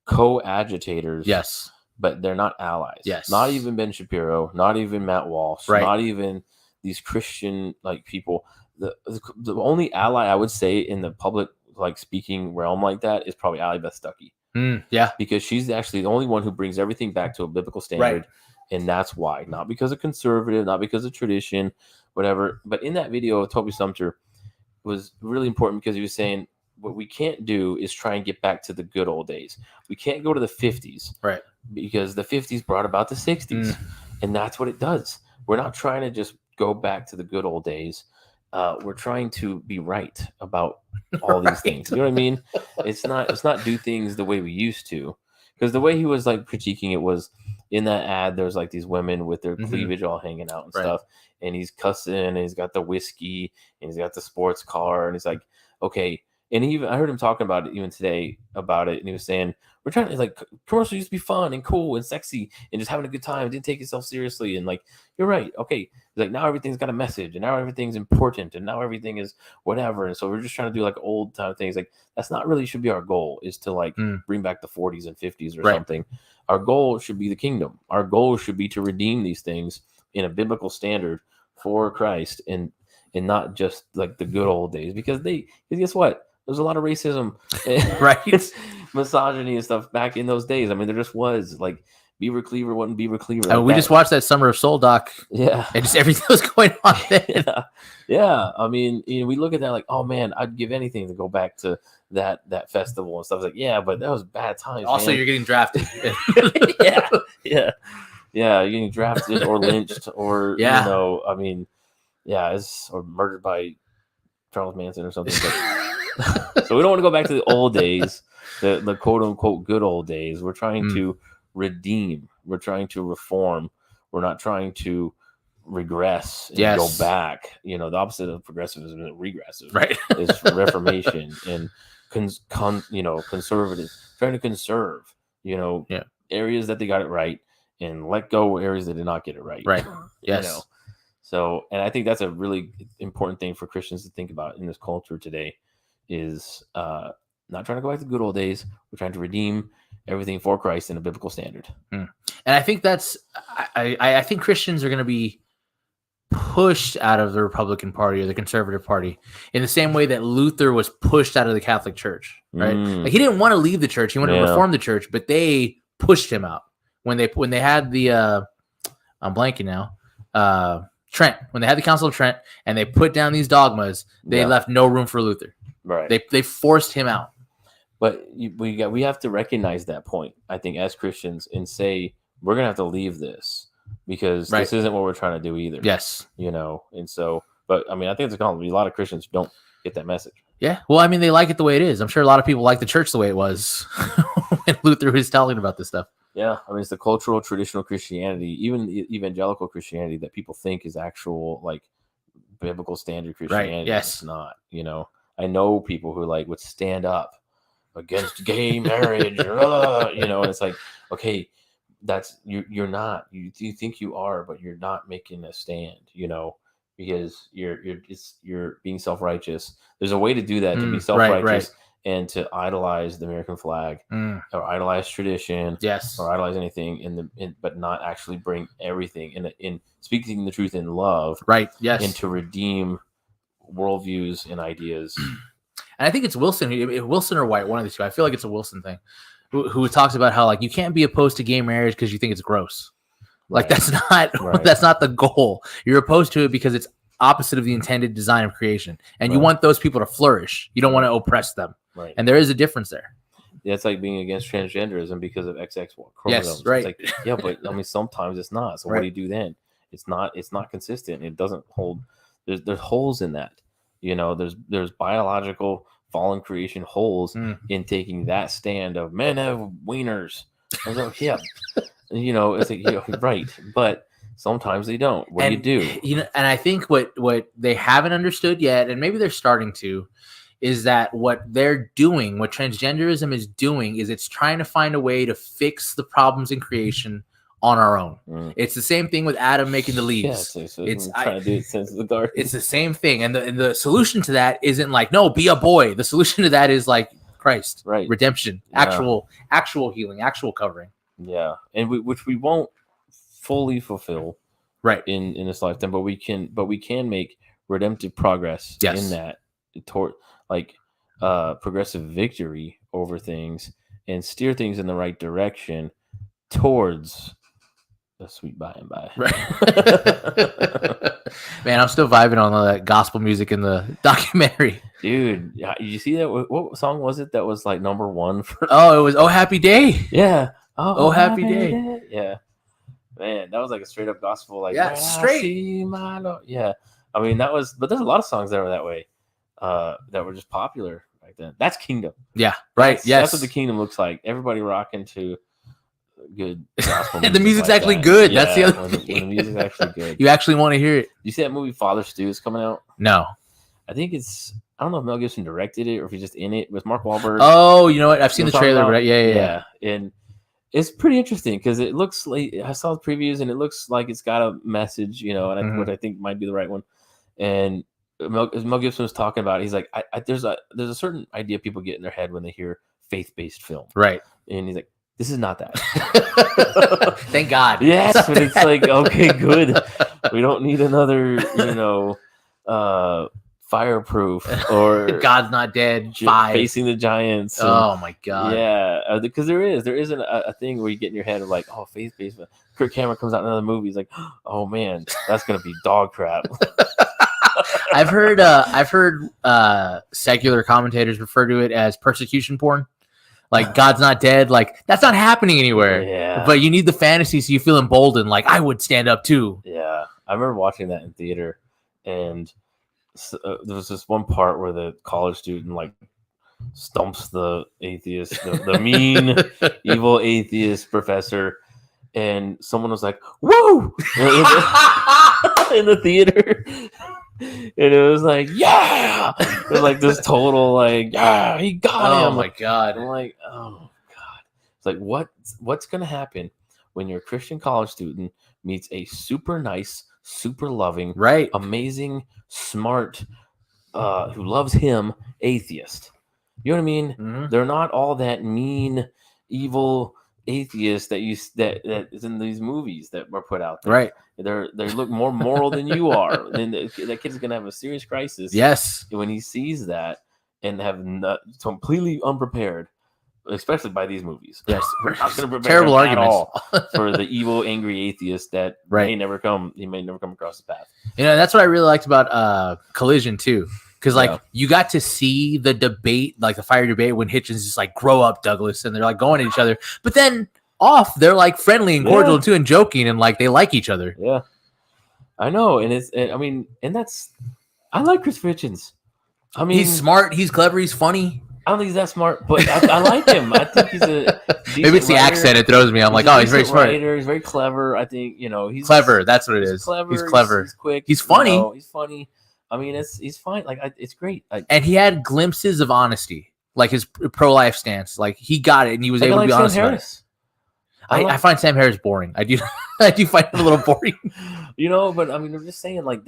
co-agitators. Yes. But they're not allies. Yes. Not even Ben Shapiro, not even Matt Walsh, right, not even these Christian people. The only ally I would say in the public speaking realm like that is probably Allie Beth Stuckey. Yeah, because she's actually the only one who brings everything back to a biblical standard, right. And that's why, not because of conservative, not because of tradition, whatever. But in that video, Toby Sumter was really important because he was saying what we can't do is try and get back to the good old days. We can't go to the 50s, right? Because the 50s brought about the 60s, and that's what it does. We're not trying to just go back to the good old days. We're trying to be right about all these things. You know what I mean? It's not do things the way we used to, because the way he was critiquing it was in that ad. There's these women with their cleavage all hanging out and stuff, and he's cussing and he's got the whiskey and he's got the sports car and he's like, okay. And I heard him talking about it even today about it, and he was saying we're trying to commercials used to be fun and cool and sexy and just having a good time. Didn't take yourself seriously, and you're right. Okay, he's now everything's got a message, and now everything's important, and now everything is whatever. And so we're just trying to do old time things. That's not really should be our goal. Is to bring back the 40s and 50s or something. Our goal should be the kingdom. Our goal should be to redeem these things in a biblical standard for Christ, and not just the good old days. Because guess what? There's a lot of racism, right? Misogyny and stuff back in those days. I mean, there just was Beaver Cleaver wasn't Beaver Cleaver. We just watched that Summer of Soul doc. Yeah, and just everything was going on there. Yeah. I mean, we look at that oh man, I'd give anything to go back to that festival and stuff. It's yeah, but that was bad times. Also, man. You're getting drafted. Yeah. You're getting drafted or lynched or I mean, or murdered by Charles Manson or something. So we don't want to go back to the old days, the quote unquote good old days. We're trying to redeem. We're trying to reform. We're not trying to regress and go back. The opposite of progressivism is regressive. Right. Is reformation and conservative. Trying to conserve. Areas that they got it right and let go areas that did not get it right. Right. Yes. So, and I think that's a really important thing for Christians to think about in this culture today. Is not trying to go back to the good old days. We're trying to redeem everything for Christ in a biblical standard. And I think I think Christians are going to be pushed out of the Republican Party or the Conservative Party in the same way that Luther was pushed out of the Catholic Church, right? Like he didn't want to leave the church. He wanted to reform the church, but they pushed him out when they had the I'm blanking now. Trent, when they had the Council of Trent and they put down these dogmas, they left no room for Luther. Right. They forced him out. But we have to recognize that point, I think, as Christians, and say we're gonna have to leave this because this isn't what we're trying to do either. Yes. And so, but I mean, I think it's going to be a lot of Christians don't get that message. Yeah. Well, I mean, they like it the way it is. I'm sure a lot of people like the church the way it was when Luther was telling about this stuff. Yeah, I mean, it's the cultural, traditional Christianity, even evangelical Christianity that people think is actual, like, biblical standard Christianity. Right, yes. It's not, I know people who, like, would stand up against gay marriage, and it's like, okay, that's, you're not, you think you are, but you're not making a stand, because you're being self-righteous. There's a way to do that, to be self-righteous. Right. And to idolize the American flag or idolize tradition, or idolize anything but not actually bring everything in speaking the truth in love, right? Yes, and to redeem worldviews and ideas. And I think it's Wilson or White, one of the two. I feel like it's a Wilson thing, who talks about how like you can't be opposed to gay marriage because you think it's gross. Like that's not the goal. You're opposed to it because it's opposite of the intended design of creation, and you want those people to flourish. You don't want to oppress them. Right. And there is a difference there. Yeah, it's like being against transgenderism because of XX Yes, chromosomes. right. It's like, yeah, but I mean, sometimes it's not. So what do you do then? It's not consistent. It doesn't hold. There's holes in that. There's biological fallen creation holes in taking that stand of men have wieners. I was like, yeah, it's like, right, but sometimes they don't. What do you do? And I think what they haven't understood yet, and maybe they're starting to, is that what they're doing, what transgenderism is doing, is it's trying to find a way to fix the problems in creation on our own. It's the same thing with Adam making the leaves. Yeah, it's trying to do it since the garden. It's the same thing, and the solution to that isn't like, no, be a boy. The solution to that is like Christ, right? Redemption, actual healing, actual covering. Yeah, and which we won't fully fulfill, right, in this lifetime, but we can make redemptive progress in that toward progressive victory over things and steer things in the right direction towards the sweet by and by. Right. Man, I'm still vibing on all that gospel music in the documentary. Dude, did you see that? What song was it that was like number one for? Oh, it was "Oh Happy Day." Yeah. Oh Happy Day. Yeah. Man, that was like a straight up gospel. Like, straight. Yeah. I mean, but there's a lot of songs that were that way, that were just popular back then. That's Kingdom. Yeah. Right. That's what the Kingdom looks like. Everybody rocking to good gospel music. The music's like actually that. good. Yeah, that's the other thing. When the music's actually good. You actually want to hear it. You see that movie Father Stew is coming out? No. I think I don't know if Mel Gibson directed it or if he's just in it with Mark Wahlberg. Oh, you know what? I've seen the trailer, but yeah. And it's pretty interesting because it looks like, I saw the previews and it looks like it's got a message, and what I think might be the right one. And Mel Gibson was talking about it. He's like, there's a certain idea people get in their head when they hear faith-based film, right? And he's like, this is not that. Thank God. Yes, but it's like, okay, good. We don't need another, Fireproof or God's Not Dead 5 Facing the Giants. Oh my God. Yeah, because there isn't a thing where you get in your head of like, oh, faith-based. Kirk Cameron comes out in another movie. He's like, oh man, that's gonna be dog crap. I've heard secular commentators refer to it as persecution porn. Like God's not dead. Like that's not happening anywhere. Yeah. But you need the fantasy so you feel emboldened. Like I would stand up too. Yeah. I remember watching that in theater, and there was this one part where the college student like stumps the atheist, the mean, evil atheist professor, and someone was like, "Whoa!" in the theater. And it was like, yeah, it was like this total like, yeah, he got him. Oh my God. I'm like, oh God. It's like, what's gonna happen when your Christian college student meets a super nice, super loving, right, amazing, smart, who loves him, atheist? You know what I mean? Mm-hmm. They're not all that mean, evil, atheists that that is in these movies that were put out there. Right. They look more moral than you are. Then that kid's gonna have a serious crisis. Yes. When he sees that and have not completely unprepared, especially by these movies. Yes. We're not gonna prepare Terrible him at arguments all for the evil, angry atheist that Right. may never come across his path. You know, that's what I really liked about Collision too. Because like Yeah. you got to see the debate, like the fire debate, when Hitchens is like, "Grow up, Douglas," and they're like going at each other. But then off, they're like friendly and cordial Yeah. too, and joking, and like they like each other. Yeah, I know, and I like Christopher Hitchens. I mean, He's smart, he's clever, he's funny. I don't think he's that smart, but I like him. I think he's a Maybe it's the writer. accent it throws me. I'm like, a oh, he's very decent smart. writer. He's very clever. I think he's Clever. That's what it He's is. clever. He's clever. He's quick. He's funny. He's funny. I mean, he's fine. Like it's great. And he had glimpses of honesty, like his pro-life stance. Like he got it, and he was able to be Sam honest about it. Harris. I find Sam Harris boring. I do. I do find it a little boring. But I mean, I'm just saying, like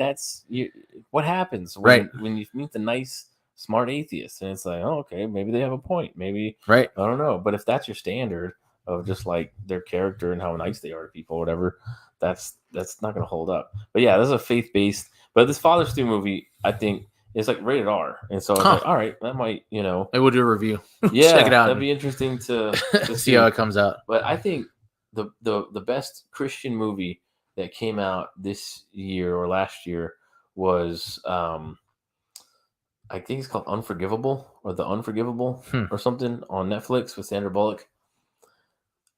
what happens when you meet the nice, smart atheist, and it's like, oh, okay, maybe they have a point. Maybe Right. I don't know. But if that's your standard of just like their character and how nice they are to people, or whatever, that's not going to hold up. But yeah, this is a faith-based. But this Father Stu movie, I think, is like rated R, and so I was like, all right, that might, Maybe we'll do a review. yeah, Check it out. That'd be interesting to See how it comes out. But I think the best Christian movie that came out this year or last year was I think it's called Unforgivable or The Unforgivable or something on Netflix with Sandra Bullock.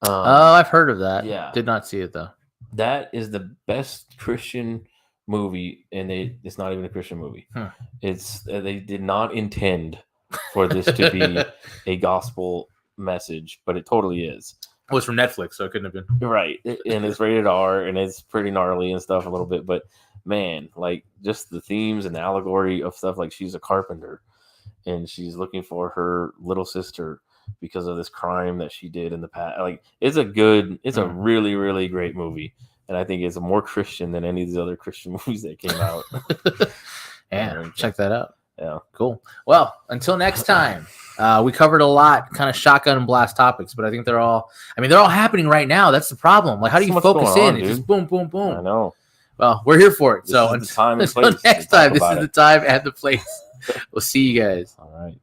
I've heard of that. Yeah. Did not see it though. That is the best Christian movie, and it's not even a Christian movie. It's they did not intend for this to be a gospel message, but it totally is. It was from Netflix, so it couldn't have been. Right. And it's rated R, and it's pretty gnarly and stuff a little bit, but man, like just the themes and the allegory of stuff, like she's a carpenter and she's looking for her little sister because of this crime that she did in the past. Like it's a really, really great movie. And I think it's more Christian than any of these other Christian movies that came out. Yeah, check that out. Yeah. Cool. Well, until next time, we covered a lot, kind of shotgun and blast topics, but I think they're all happening right now. That's the problem. Like, how do you focus in? It's just boom, boom, boom. I know. Well, we're here for it. Until next time, this is the time and the place. We'll see you guys. All right.